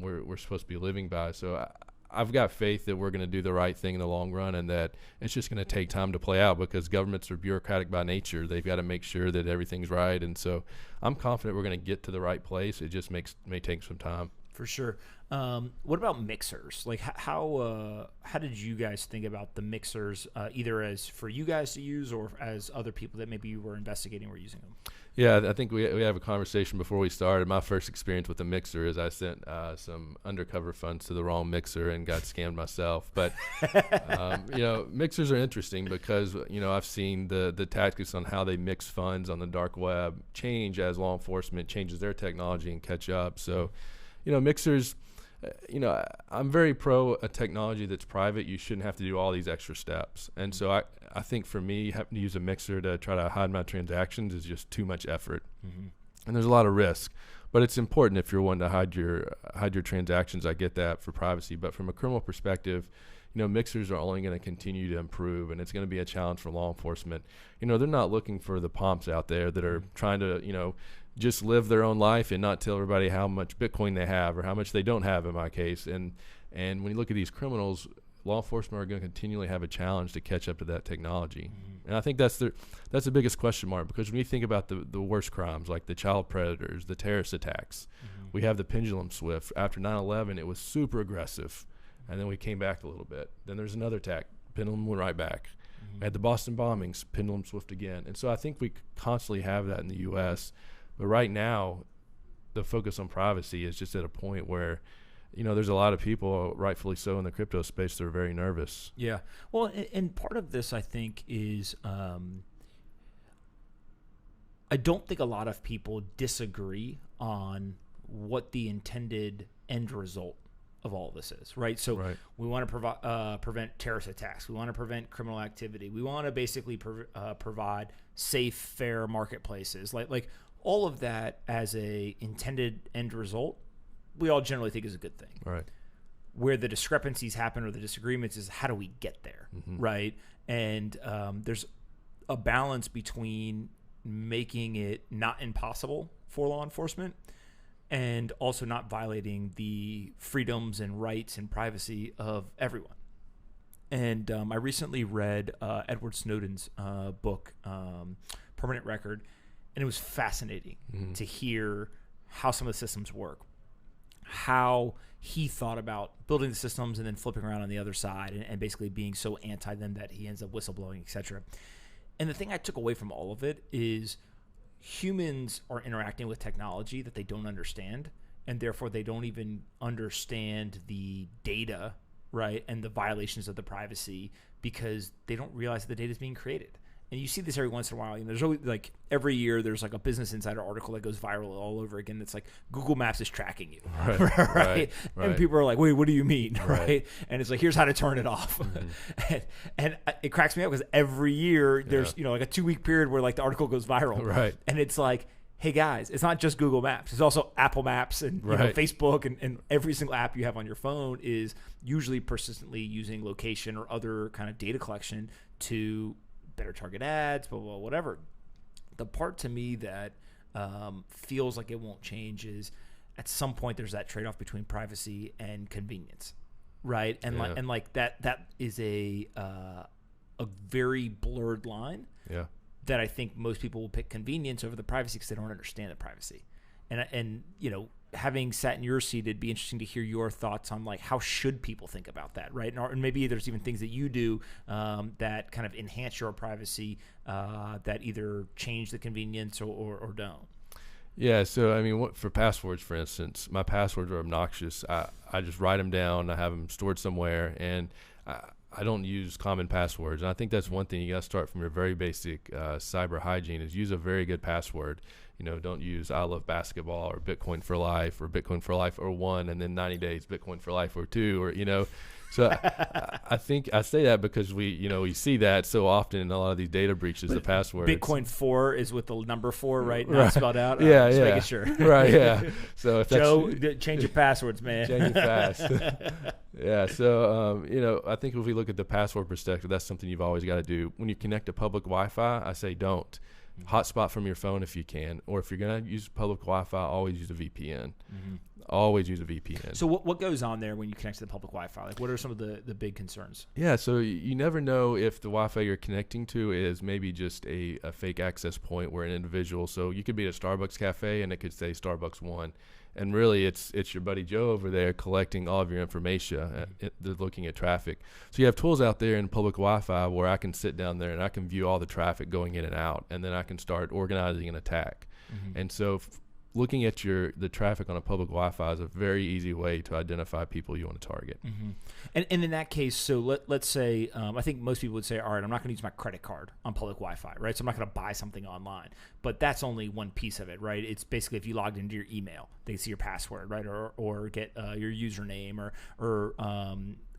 we're supposed to be living by. So I've got faith that we're going to do the right thing in the long run, and that it's just going to take time to play out because governments are bureaucratic by nature. They've got to make sure that everything's right. And so I'm confident we're going to get to the right place. It just may take some time. For sure. What about mixers? Like how did you guys think about the mixers, either as for you guys to use or as other people that maybe you were investigating were using them? Yeah, I think we have a conversation before we started. My first experience with the mixer is I sent some undercover funds to the wrong mixer and got scammed myself. But, mixers are interesting because, I've seen the tactics on how they mix funds on the dark web change as law enforcement changes their technology and catch up. So, mixers, I'm very pro a technology that's private. You shouldn't have to do all these extra steps. And so I think for me, having to use a mixer to try to hide my transactions is just too much effort. Mm-hmm. And there's a lot of risk. But it's important if you're one to hide your transactions. I get that for privacy. But from a criminal perspective, mixers are only going to continue to improve, and it's going to be a challenge for law enforcement. They're not looking for the Pomps out there that are trying to, just live their own life and not tell everybody how much Bitcoin they have or how much they don't have in my case. And when you look at these criminals, law enforcement are going to continually have a challenge to catch up to that technology. Mm-hmm. And I think that's the biggest question mark, because when you think about the worst crimes like the child predators, the terrorist attacks, we have the pendulum swift. After 9/11, it was super aggressive. And then we came back a little bit. Then there's another attack. Pendulum went right back. Mm-hmm. At the Boston bombings, pendulum swift again. And so I think we constantly have that in the U.S., but right now, the focus on privacy is just at a point where, there's a lot of people, rightfully so, in the crypto space that are very nervous. Yeah. Well, and part of this, I think, is I don't think a lot of people disagree on what the intended end result of all of this is, right? So we want to prevent terrorist attacks. We want to prevent criminal activity. We want to basically provide safe, fair marketplaces. Like all of that as a intended end result, we all generally think is a good thing. Right. Where the discrepancies happen or the disagreements is how do we get there, right? And there's a balance between making it not impossible for law enforcement and also not violating the freedoms and rights and privacy of everyone. And I recently read Edward Snowden's book, Permanent Record, and it was fascinating to hear how some of the systems work, how he thought about building the systems and then flipping around on the other side and basically being so anti them that he ends up whistleblowing, etc. And the thing I took away from all of it is humans are interacting with technology that they don't understand, and therefore they don't even understand the data, right, and the violations of the privacy because they don't realize the data is being created. and you see this every once in a while. There's always like every year there's like a Business Insider article that goes viral all over again. That's like Google Maps is tracking you, right? And people are like, wait, what do you mean, right? And it's like, here's how to turn it off. and it cracks me up because every year there's like a 2-week period where like the article goes viral, right? And it's like, hey guys, it's not just Google Maps. It's also Apple Maps and Facebook and every single app you have on your phone is usually persistently using location or other kind of data collection to better target ads, blah, blah, blah, whatever. The part to me that feels like it won't change is at some point there's that trade-off between privacy and convenience, right? And like that is a very blurred line. Yeah. That I think most people will pick convenience over the privacy because they don't understand the privacy. And having sat in your seat, it'd be interesting to hear your thoughts on like how should people think about that, right? And maybe there's even things that you do that kind of enhance your privacy that either change the convenience or don't. Yeah, so I mean, for passwords, for instance, my passwords are obnoxious. I just write them down. I have them stored somewhere, and I don't use common passwords. And I think that's one thing you got to start from your very basic cyber hygiene is use a very good password. Don't use I love basketball or Bitcoin for life or 1 and then 90 days Bitcoin for life or 2 or. So I think I say that because we see that so often in a lot of these data breaches, the password. Bitcoin 4 is with the number 4, right? Not spelled out. Yeah, just yeah. making sure. Right, yeah. So if Joe, change your passwords, man. Change it fast. Yeah, so I think if we look at the password perspective, that's something you've always got to do. When you connect to public Wi-Fi, I say don't. Hotspot from your phone if you can, or if you're going to use public Wi-Fi, always use a VPN. Always use a VPN. So what goes on there when you connect to the public Wi-Fi? Like, what are some of the big concerns? Yeah, so you never know if the Wi-Fi you're connecting to is maybe just a fake access point where an individual. So you could be at a Starbucks cafe and it could say Starbucks 1, and really it's your buddy Joe over there collecting all of your information. They're looking at traffic. So you have tools out there in public Wi-Fi where I can sit down there and I can view all the traffic going in and out, and then I can start organizing an attack. And so looking at the traffic on a public Wi-Fi is a very easy way to identify people you want to target. And in that case, so let's say, I think most people would say, all right, I'm not going to use my credit card on public Wi-Fi, right? So I'm not going to buy something online. But that's only one piece of it, right? It's basically if you logged into your email, they see your password, right? Or get your username or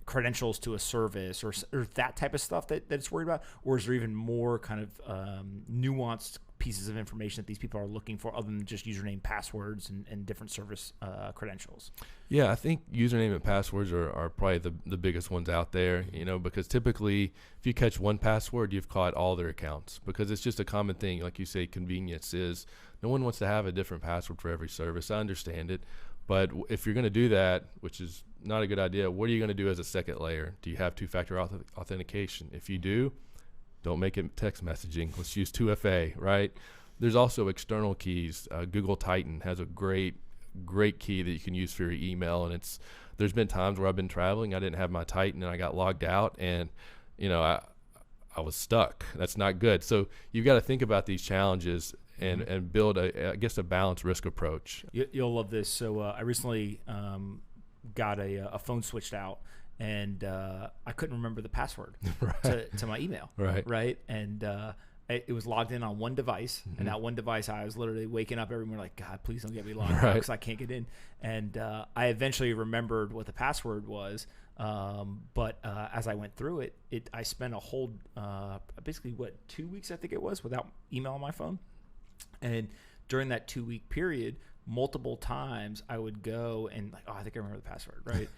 credentials to a service or that type of stuff that it's worried about? Or is there even more kind of nuanced pieces of information that these people are looking for other than just username, passwords, and different service credentials? Yeah, I think username and passwords are probably the biggest ones out there, because typically if you catch one password, you've caught all their accounts, because it's just a common thing. Like you say, convenience is no one wants to have a different password for every service. I understand it. But if you're going to do that, which is not a good idea, what are you going to do as a second layer? Do you have two-factor authentication? If you do, don't make it text messaging. Let's use 2FA, right? There's also external keys. Google Titan has a great key that you can use for your email. And there's been times where I've been traveling, I didn't have my Titan, and I got logged out, and I was stuck. That's not good. So you've got to think about these challenges and build a balanced risk approach. You'll love this. So I recently got a phone switched out, and I couldn't remember the password to my email. Right. And it was logged in on one device, and that one device, I was literally waking up every morning like, God, please don't get me logged out because I can't get in. And I eventually remembered what the password was. But as I went through it, I spent a whole basically 2 weeks, I think it was, without email on my phone. And during that 2-week period, multiple times I would go and like, I think I remember the password, right?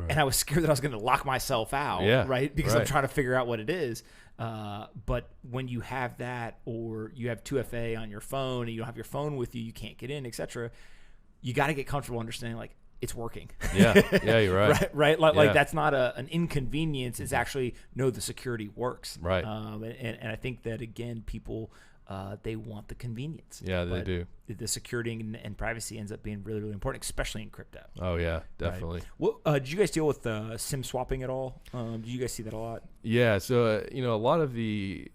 And I was scared that I was going to lock myself out, right? Because I'm trying to figure out what it is. But when you have that, or you have 2FA on your phone and you don't have your phone with you, you can't get in, etc. You got to get comfortable understanding like it's working. Yeah, you're right. right. Like that's not an inconvenience. It's actually the security works. Right. And I think that again, people. They want the convenience. Yeah, they do. The security and privacy ends up being really, really important, especially in crypto. Oh, yeah, definitely. Right. Well, did you guys deal with SIM swapping at all? Do you guys see that a lot? Yeah, so, a lot of I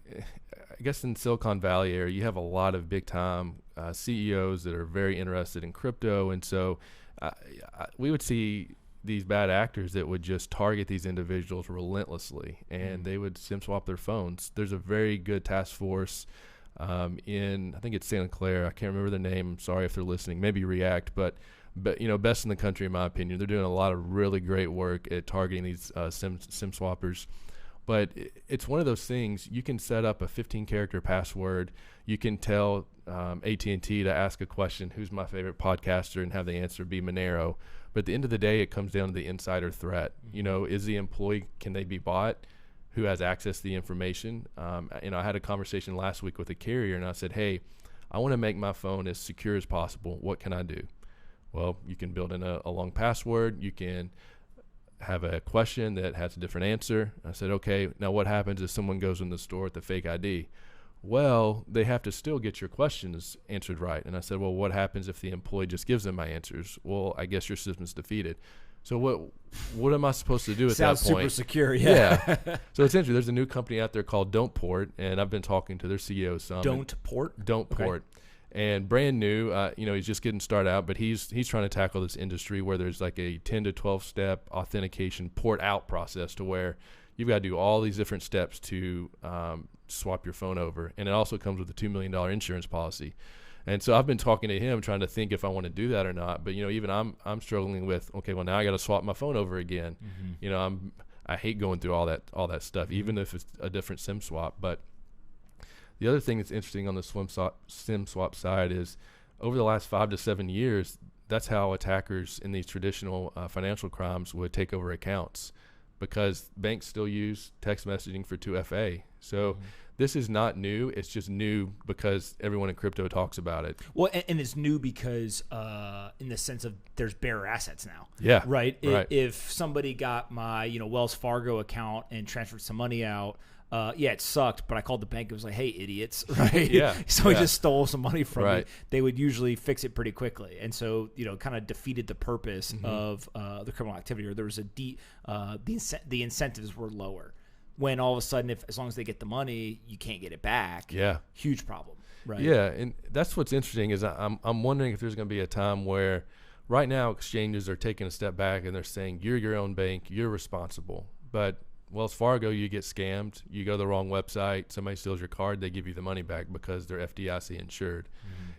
guess in Silicon Valley area, you have a lot of big-time CEOs that are very interested in crypto. And so we would see these bad actors that would just target these individuals relentlessly, and they would SIM swap their phones. There's a very good task force in, I think it's Santa Clara. I can't remember the name. I'm sorry if they're listening. Maybe React, but best in the country in my opinion. They're doing a lot of really great work at targeting these SIM swappers. But it's one of those things. You can set up a 15-character password. You can tell AT&T to ask a question, who's my favorite podcaster, and have the answer be Monero. But at the end of the day, it comes down to the insider threat. Is the employee, can they be bought? Who has access to the information? I had a conversation last week with a carrier, and I said, hey, I want to make my phone as secure as possible. What can I do? Well, you can build in a long password. You can have a question that has a different answer. I said, okay, now what happens if someone goes in the store with the fake ID? Well, they have to still get your questions answered right. And I said, well, what happens if the employee just gives them my answers? Well, I guess your system's defeated. So what am I supposed to do at that point? Sounds super secure, yeah. So essentially, there's a new company out there called Don't Port, and I've been talking to their CEO some. Don't Port? Don't Port. And brand new, he's just getting started out, but he's trying to tackle this industry where there's like a 10 to 12 step authentication port out process to where you've got to do all these different steps to swap your phone over. And it also comes with a $2 million insurance policy. And so I've been talking to him, trying to think if I want to do that or not. But, even I'm struggling with, okay, well, now I got to swap my phone over again. I hate going through all that stuff, even if it's a different SIM swap. But the other thing that's interesting on the SIM swap side is over the last 5 to 7 years, that's how attackers in these traditional financial crimes would take over accounts, because banks still use text messaging for 2FA. So this is not new. It's just new because everyone in crypto talks about it. Well, and it's new because in the sense of there's bearer assets now. Yeah. Right? If somebody got my Wells Fargo account and transferred some money out, it sucked, but I called the bank. It was like, hey, idiots, right? Yeah. So I just stole some money from Right. me. They would usually fix it pretty quickly. And so, kind of defeated the purpose of the criminal activity, or there was the incentives were lower. When all of a sudden, as long as they get the money, you can't get it back. Yeah. Huge problem, right? Yeah, and that's what's interesting is I'm wondering if there's going to be a time where right now exchanges are taking a step back and they're saying, you're your own bank, you're responsible. But Wells Fargo, you get scammed, you go to the wrong website, somebody steals your card, they give you the money back because they're FDIC insured.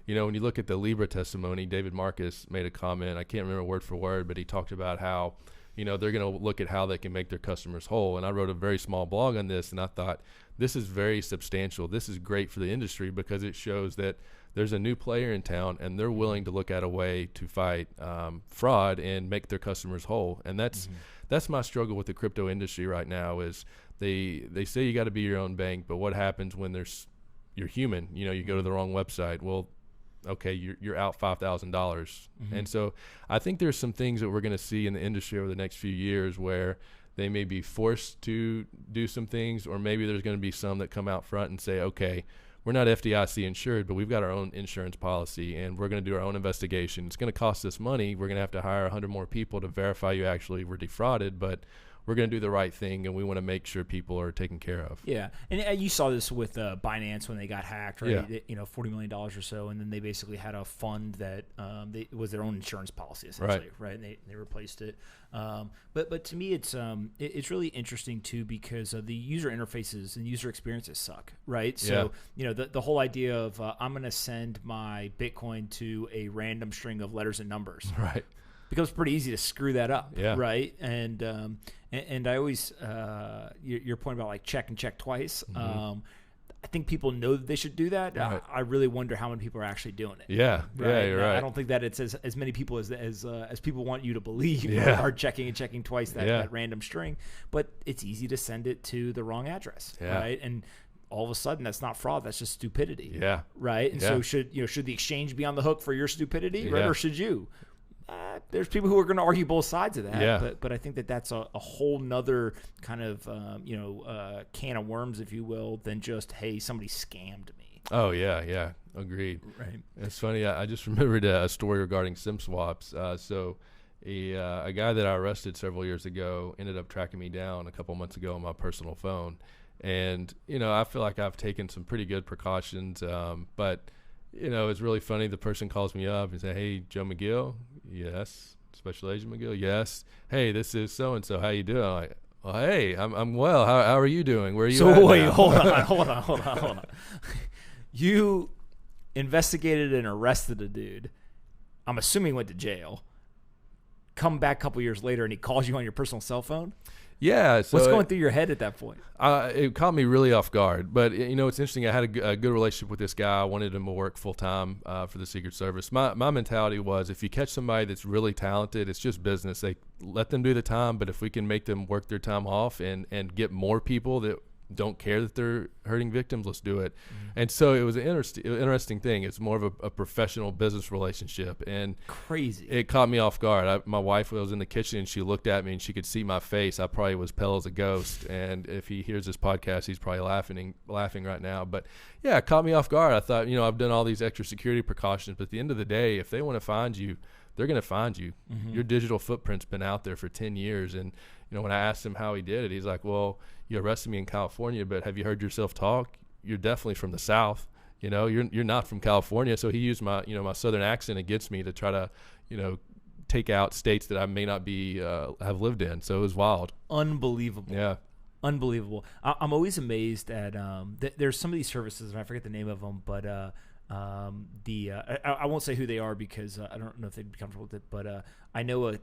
When you look at the Libra testimony, David Marcus made a comment, I can't remember word for word, but he talked about how they're going to look at how they can make their customers whole. And I wrote a very small blog on this, and I thought this is very substantial. This is great for the industry because it shows that there's a new player in town, and they're willing to look at a way to fight fraud and make their customers whole. And that's my struggle with the crypto industry right now is they say you got to be your own bank, but what happens when you're human? You go to the wrong website. Well, okay, you're out $5,000. And so I think there's some things that we're going to see in the industry over the next few years where they may be forced to do some things, or maybe there's going to be some that come out front and say, okay, we're not FDIC insured, but we've got our own insurance policy and we're going to do our own investigation. It's going to cost us money. We're going to have to hire 100 more people to verify you actually were defrauded, but we're going to do the right thing, and we want to make sure people are taken care of. Yeah, and you saw this with Binance when they got hacked, right? Yeah. $40 million or so, and then they basically had a fund that it was their own insurance policy, essentially, right? And they replaced it. But to me, it's really interesting too because the user interfaces and user experiences suck, right? So the whole idea of I'm going to send my Bitcoin to a random string of letters and numbers, Right. becomes pretty easy to screw that up, Yeah. right? And I always your point about like check and check twice. I think people know that they should do that. Right. I really wonder how many people are actually doing it. Yeah, Right? yeah, you're right. I don't think that it's as many people as people want you to believe are checking and checking twice that random string. But it's easy to send it to the wrong address, right? And all of a sudden, that's not fraud. That's just stupidity. Yeah. Right. And so should the exchange be on the hook for your stupidity, right? Or should you? There's people who are going to argue both sides of that, but I think that's a whole nother kind of can of worms, if you will, than just, hey, somebody scammed me. Oh yeah, agreed. Right. It's funny. I just remembered a story regarding SIM swaps. So a guy that I arrested several years ago ended up tracking me down a couple months ago on my personal phone, and I feel like I've taken some pretty good precautions, but. It's really funny. The person calls me up and say, "Hey, Joe McGill." Yes. Special Agent McGill, yes. Hey, this is so-and-so. How you doing? I'm like, well, hey, I'm well. How are you doing? Where are you so at wait, now? hold on. You investigated and arrested a dude. I'm assuming went to jail. Come back a couple years later and he calls you on your personal cell phone? Yeah. So what's going through your head at that point? It caught me really off guard. But, it's interesting. I had a good relationship with this guy. I wanted him to work full-time for the Secret Service. My mentality was, if you catch somebody that's really talented, it's just business. They let them do the time, but if we can make them work their time off and get more people that don't care that they're hurting victims, let's do it. Mm-hmm. And so it was an interesting thing. It's more of a professional business relationship, and crazy. It caught me off guard. My wife was in the kitchen and she looked at me and she could see my face. I probably was pale as a ghost, and if he hears this podcast, he's probably laughing right now. But yeah, it caught me off guard. I thought, I've done all these extra security precautions, but at the end of the day, if they want to find you, they're going to find you. Mm-hmm. Your digital footprint's been out there for 10 years. And, when I asked him how he did it, he's like, well, you arrested me in California, but have you heard yourself talk? You're definitely from the South. You're not from California. So he used my, my Southern accent against me to try to, take out states that I may not be, have lived in. So it was wild. Unbelievable. Yeah. Unbelievable. I'm always amazed at, there's some of these services, and I forget the name of them, but, I won't say who they are because I don't know if they'd be comfortable with it, but I know a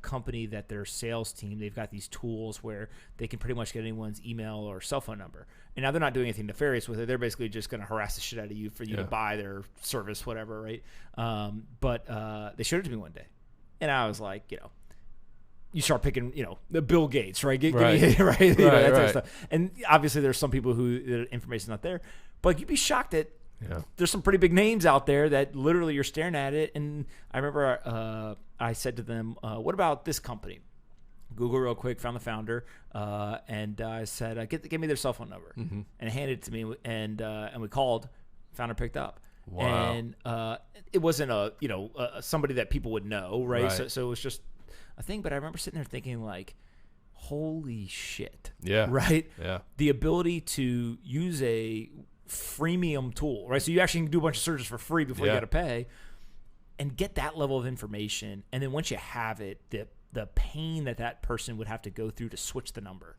company that their sales team, they've got these tools where they can pretty much get anyone's email or cell phone number. And now they're not doing anything nefarious with it. They're basically just going to harass the shit out of you for you to buy their service, whatever, right? But they showed it to me one day. And I was like, you start picking, the Bill Gates, right? Give me, right? That type of stuff. And obviously there's some people who the information's not there. But you'd be shocked that there's some pretty big names out there that literally you're staring at it. And I remember I said to them, what about this company? Google real quick, found the founder, and I said, give me their cell phone number. Mm-hmm. And handed it to me, and we called. Founder picked up. Wow. And it wasn't somebody that people would know, right? So it was just a thing. But I remember sitting there thinking, like, holy shit. Yeah. Right? Yeah. The ability to use a freemium tool, right? So you actually can do a bunch of searches for free before you got to pay, and get that level of information. And then once you have it, the pain that person would have to go through to switch the number,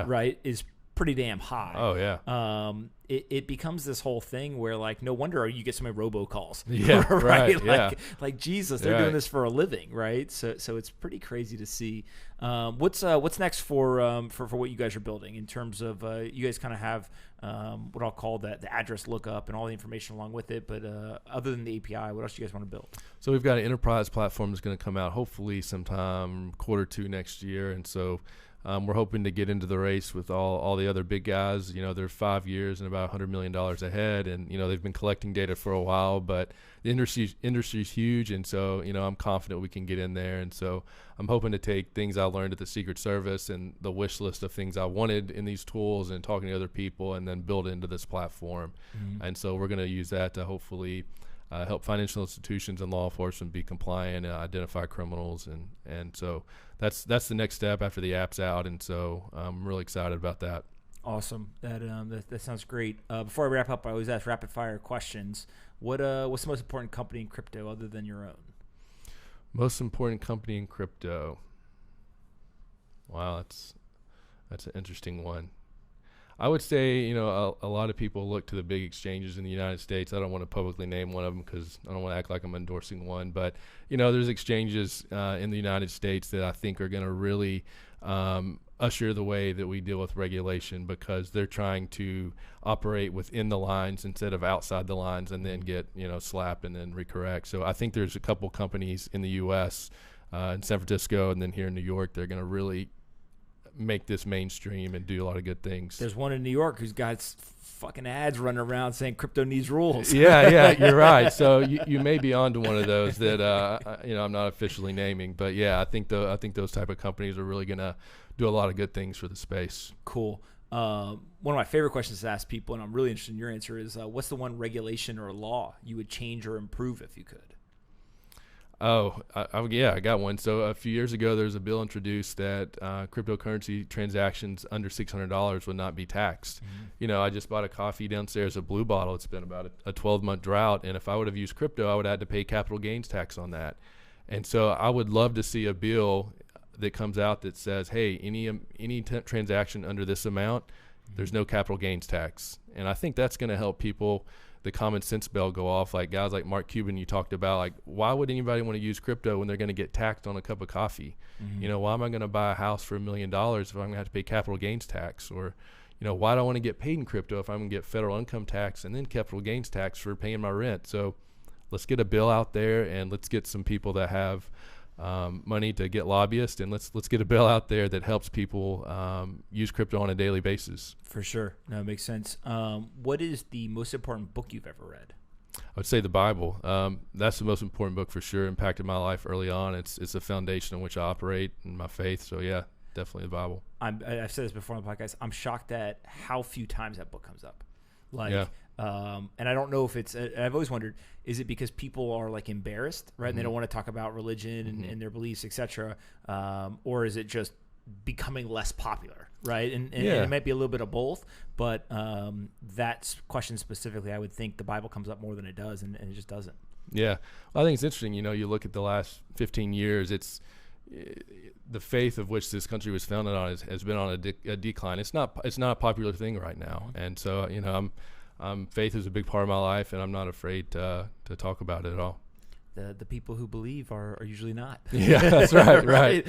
right, is pretty damn high. Oh yeah. It becomes this whole thing where, like, no wonder you get so many robocalls. Yeah. right. Like Jesus, they're doing this for a living, right? So it's pretty crazy to see. What's next for what you guys are building in terms of you guys kind of have what I'll call the address lookup and all the information along with it. But other than the API, what else do you guys want to build? So we've got an enterprise platform that's going to come out hopefully sometime Q2 next year, and so. We're hoping to get into the race with all the other big guys. They're 5 years and about $100 million ahead, and they've been collecting data for a while. But the industry's huge, and so I'm confident we can get in there. And so I'm hoping to take things I learned at the Secret Service and the wish list of things I wanted in these tools and talking to other people, and then build into this platform. Mm-hmm. And so we're going to use that to hopefully help financial institutions and law enforcement be compliant and identify criminals, and so that's the next step after the app's out, and so I'm really excited about that. Awesome. That sounds great. Before I wrap up, I always ask rapid fire questions. What's the most important company in crypto other than your own? Most important company in crypto. Wow, that's an interesting one. I would say, a lot of people look to the big exchanges in the United States. I don't want to publicly name one of them because I don't want to act like I'm endorsing one. But, there's exchanges in the United States that I think are going to really usher the way that we deal with regulation, because they're trying to operate within the lines instead of outside the lines and then get, slapped and then recorrect. So I think there's a couple companies in the U.S., in San Francisco, and then here in New York, they're going to really make this mainstream and do a lot of good things. There's one in New York who's got fucking ads running around saying crypto needs rules. Yeah, you're right. So you may be onto one of those that I'm not officially naming, but yeah, I think those type of companies are really gonna do a lot of good things for the space. Cool. One of my favorite questions to ask people, and I'm really interested in your answer, is what's the one regulation or law you would change or improve if you could? Oh, I got one. So a few years ago, there was a bill introduced that cryptocurrency transactions under $600 would not be taxed. Mm-hmm. I just bought a coffee downstairs, a Blue Bottle. It's been about a 12-month drought, and if I would have used crypto, I would have had to pay capital gains tax on that. And so I would love to see a bill that comes out that says, hey, any transaction under this amount, there's no capital gains tax. And I think that's going to help people, the common sense bell go off, like guys like Mark Cuban you talked about, like why would anybody want to use crypto when they're going to get taxed on a cup of coffee? Why am I going to buy a house for $1 million if I'm going to have to pay capital gains tax? Or why do I want to get paid in crypto if I'm going to get federal income tax and then capital gains tax for paying my rent? So let's get a bill out there, and let's get some people that have money to get lobbyists, and let's get a bill out there that helps people use crypto on a daily basis. For sure. No, it makes sense. What is the most important book you've ever read? I would say the Bible. That's the most important book for sure. Impacted my life early on. It's a foundation on which I operate in my faith. So yeah, definitely the Bible. I've said this before on the podcast. I'm shocked at how few times that book comes up. And I don't know if it's. I've always wondered: is it because people are like embarrassed, right? And they don't want to talk about religion and their beliefs, etc., or is it just becoming less popular, right? And it might be a little bit of both. But that question specifically, I would think the Bible comes up more than it does, and it just doesn't. Yeah, well, I think it's interesting. You look at the last 15 years. It's the faith of which this country was founded on has been on a decline. It's not a popular thing right now, and so faith is a big part of my life, and I'm not afraid to talk about it at all. The people who believe are usually not. Yeah, that's right. Right.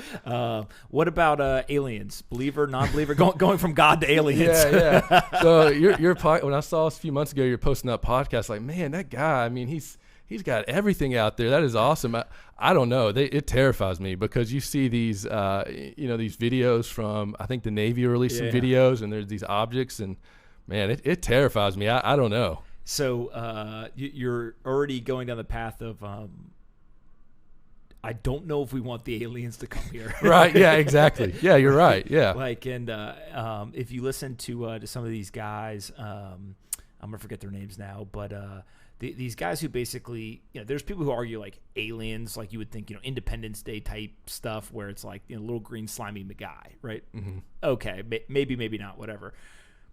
What about aliens? Believer, non-believer, going from God to aliens? Yeah. So when I saw this a few months ago, you're posting that podcast. Like, man, that guy. I mean, he's got everything out there. That is awesome. I don't know. It terrifies me because you see these, these videos from, I think the Navy released some videos, and there's these objects, and man, it terrifies me. I don't know. So you're already going down the path of, I don't know if we want the aliens to come here. Right. Yeah, exactly. Yeah, you're right. Yeah. If you listen to some of these guys, I'm going to forget their names now, but these guys who basically, there's people who argue like aliens, like you would think, Independence Day type stuff where it's like, little green slimy guy, right? Mm-hmm. Okay, maybe not, whatever.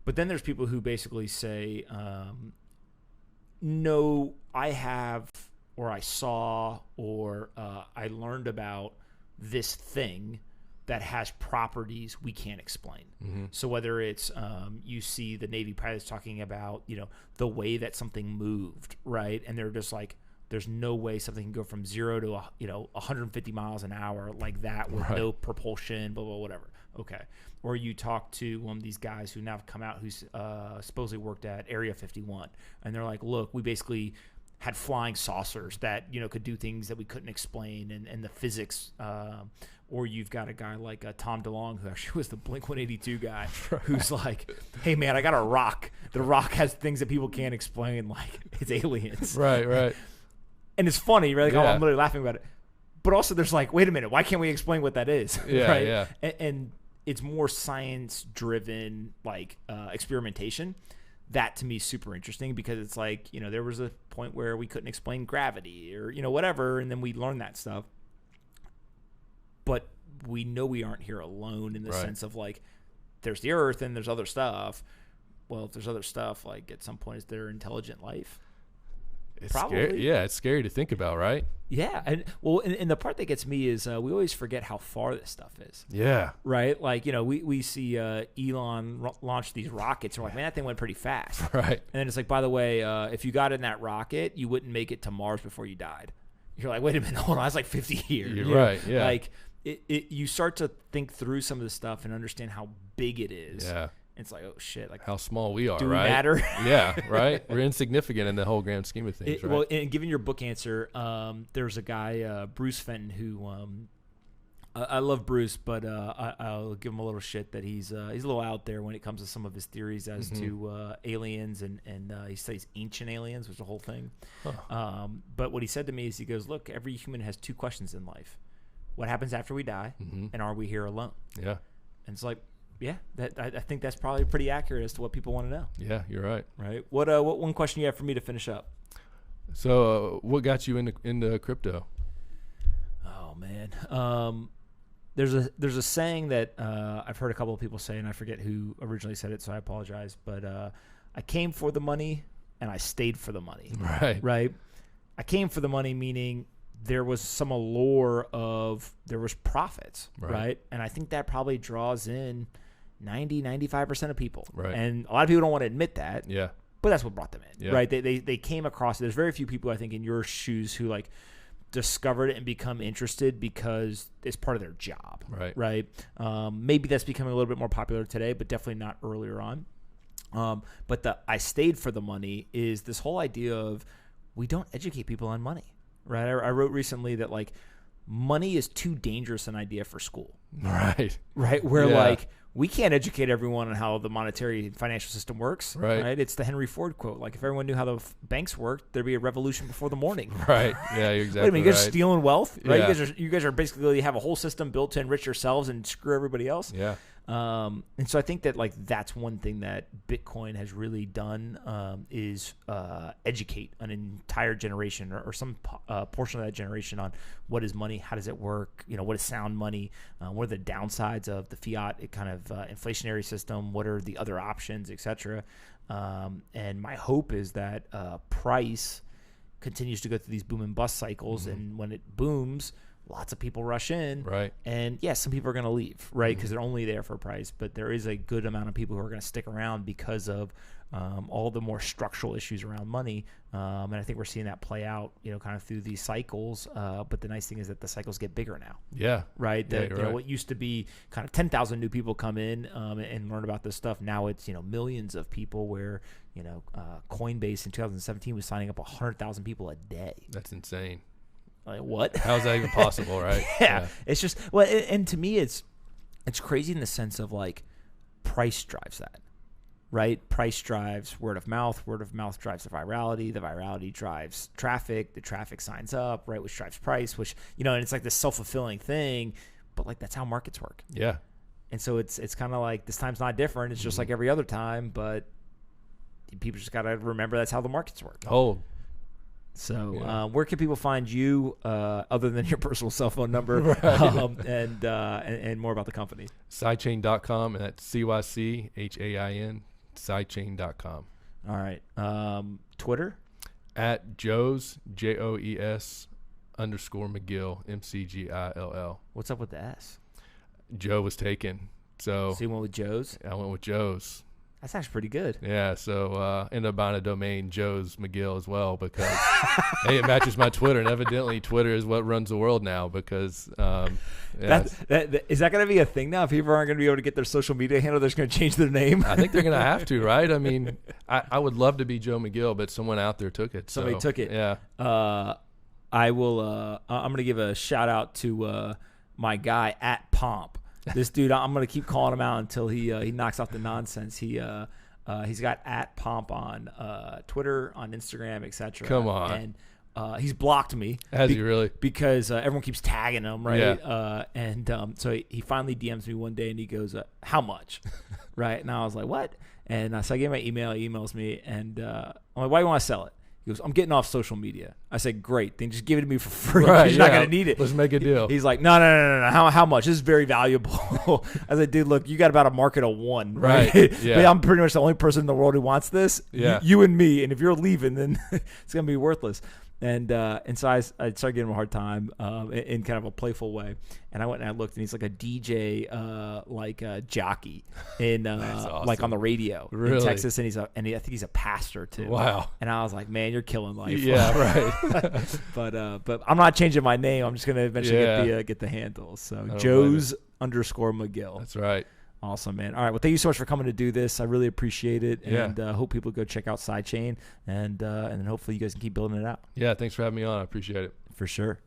But then there's people who basically say, no, I have, or I saw, or I learned about this thing that has properties we can't explain. Mm-hmm. So whether it's you see the Navy pilots talking about, the way that something moved, right? And they're just like, there's no way something can go from 0 to 150 miles an hour like that with no propulsion, blah, blah, whatever. Okay. Or you talk to these guys who now have come out who's supposedly worked at Area 51, and they're like, look, we basically had flying saucers that could do things that we couldn't explain, and the physics. Or you've got a guy like Tom DeLonge, who actually was the Blink-182 guy, who's like, hey, man, I got a rock. The rock has things that people can't explain, like it's aliens. Right. And it's funny, right? Like, I'm literally laughing about it. But also there's like, wait a minute, why can't we explain what that is? Yeah, right? Yeah. And it's more science-driven, like experimentation. That to me is super interesting because it's like, there was a point where we couldn't explain gravity or, whatever, and then we learned that stuff. But we know we aren't here alone in the sense of like, there's the Earth and there's other stuff. Well, if there's other stuff, like at some point, is there intelligent life? It's scary. Yeah, it's scary to think about, right? Yeah, and the part that gets me is we always forget how far this stuff is. Yeah. Right? Like, we see Elon launch these rockets, and we're like, man, that thing went pretty fast. Right. And then it's like, by the way, if you got in that rocket, you wouldn't make it to Mars before you died. You're like, wait a minute, hold on, that's like 50 years. You're right, yeah. Like, you start to think through some of this stuff and understand how big it is. Yeah. It's like, oh shit, like how small we are, do right? We matter? Yeah, right. We're insignificant in the whole grand scheme of things, right? Well, and given your book answer, there's a guy, Bruce Fenton, who I love Bruce, but I'll give him a little shit that he's a little out there when it comes to some of his theories as to aliens, and he studies ancient aliens, which is the whole thing. Huh. But what he said to me is, he goes, look, every human has two questions in life: what happens after we die, and are we here alone? Yeah. And it's like, yeah, I think that's probably pretty accurate as to what people want to know. Yeah, you're right. Right. What one question you have for me to finish up? So, what got you into crypto? Oh man, there's a saying that I've heard a couple of people say, and I forget who originally said it, so I apologize. But I came for the money, and I stayed for the money. Right. Right. I came for the money, meaning there was some allure of there was profits, Right. right? And I think that probably draws in 95% of people. Right. And a lot of people don't want to admit that, Yeah. but that's what brought them in, Yeah. right? They came across, there's very few people I think in your shoes who like discovered it and become interested because it's part of their job, Right. Maybe that's becoming a little bit more popular today, but definitely not earlier on. But the I stayed for the money is this whole idea of we don't educate people on money, right? I wrote recently that like money is too dangerous an idea for school, Right. where Yeah. like we can't educate everyone on how the monetary and financial system works, Right. It's the Henry Ford quote. Like if everyone knew how the banks worked, there'd be a revolution before the morning. Right. Yeah, you're exactly Wait a minute, you guys right. are stealing wealth, right? Yeah. You guys are basically have a whole system built to enrich yourselves and screw everybody else. Yeah. And so I think that like that's one thing that Bitcoin has really done is educate an entire generation or some portion of that generation on what is money, how does it work, what is sound money, what are the downsides of the fiat kind of inflationary system, what are the other options, etc. And my hope is that price continues to go through these boom and bust cycles, and when it booms, lots of people rush in, Right. and yes, some people are going to leave, right, because they're only there for price, but there is a good amount of people who are going to stick around because of all the more structural issues around money, and I think we're seeing that play out, kind of through these cycles, but the nice thing is that the cycles get bigger now, Yeah. right? Yeah, That you're right. what used to be kind of 10,000 new people come in and learn about this stuff, now it's millions of people where Coinbase in 2017 was signing up 100,000 people a day. That's insane. Like what? How's that even possible, right? Yeah. It's just and to me it's crazy in the sense of like price drives that, right? Price drives word of mouth drives the virality drives traffic, the traffic signs up, right, which drives price, which and it's like this self-fulfilling thing, but like that's how markets work. Yeah. And so it's kind of like this time's not different, it's just like every other time, but people just got to remember that's how the markets work. Oh. So where can people find you other than your personal cell phone number, and more about the company? CyChain.com, and that's CyChain, CyChain.com. All right. Twitter? At Joe's, JOES _McGill, McGill. What's up with the S? Joe was taken. So you went with Joe's? I went with Joe's. That's actually pretty good. Yeah, so ended up buying a domain, Joe's McGill, as well, because hey, it matches my Twitter, and evidently Twitter is what runs the world now. Because is that going to be a thing now? If people aren't going to be able to get their social media handle, they're just going to change their name. I think they're going to have to, right? I mean, I would love to be Joe McGill, but someone out there took it. Somebody took it. Yeah. I will. I'm going to give a shout out to my guy at Pomp. This dude, I'm gonna keep calling him out until he knocks off the nonsense. He's got at Pomp on Twitter, on Instagram, etc. Come on. And he's blocked me. Has he really? Because everyone keeps tagging him, right? Yeah. So he finally DMs me one day and he goes, "How much?" Right? And I was like, "What?" And so I gave him my email. He emails me, and I'm like, "Why do you want to sell it?" He goes, "I'm getting off social media." I said, "Great, then just give it to me for free. Right, You're not gonna need it. Let's make a deal." He's like, no. How much? This is very valuable. I said, "Dude, look, you got about a market of one, right? Yeah. But I'm pretty much the only person in the world who wants this. Yeah. You and me. And if you're leaving, then it's gonna be worthless." And so I started giving him a hard time in kind of a playful way. And I went and I looked, and he's like a DJ, jockey in awesome. like on the radio Really? in Texas, and I think he's a pastor too. Wow. And I was like, "Man, you're killing life." Yeah, right. But I'm not changing my name. I'm just gonna eventually get the handle. So Joe's _McGill. That's right. Awesome, man. All right. Well, thank you so much for coming to do this. I really appreciate it. Yeah. And hope people go check out Sidechain, and then hopefully you guys can keep building it out. Yeah, thanks for having me on. I appreciate it. For sure.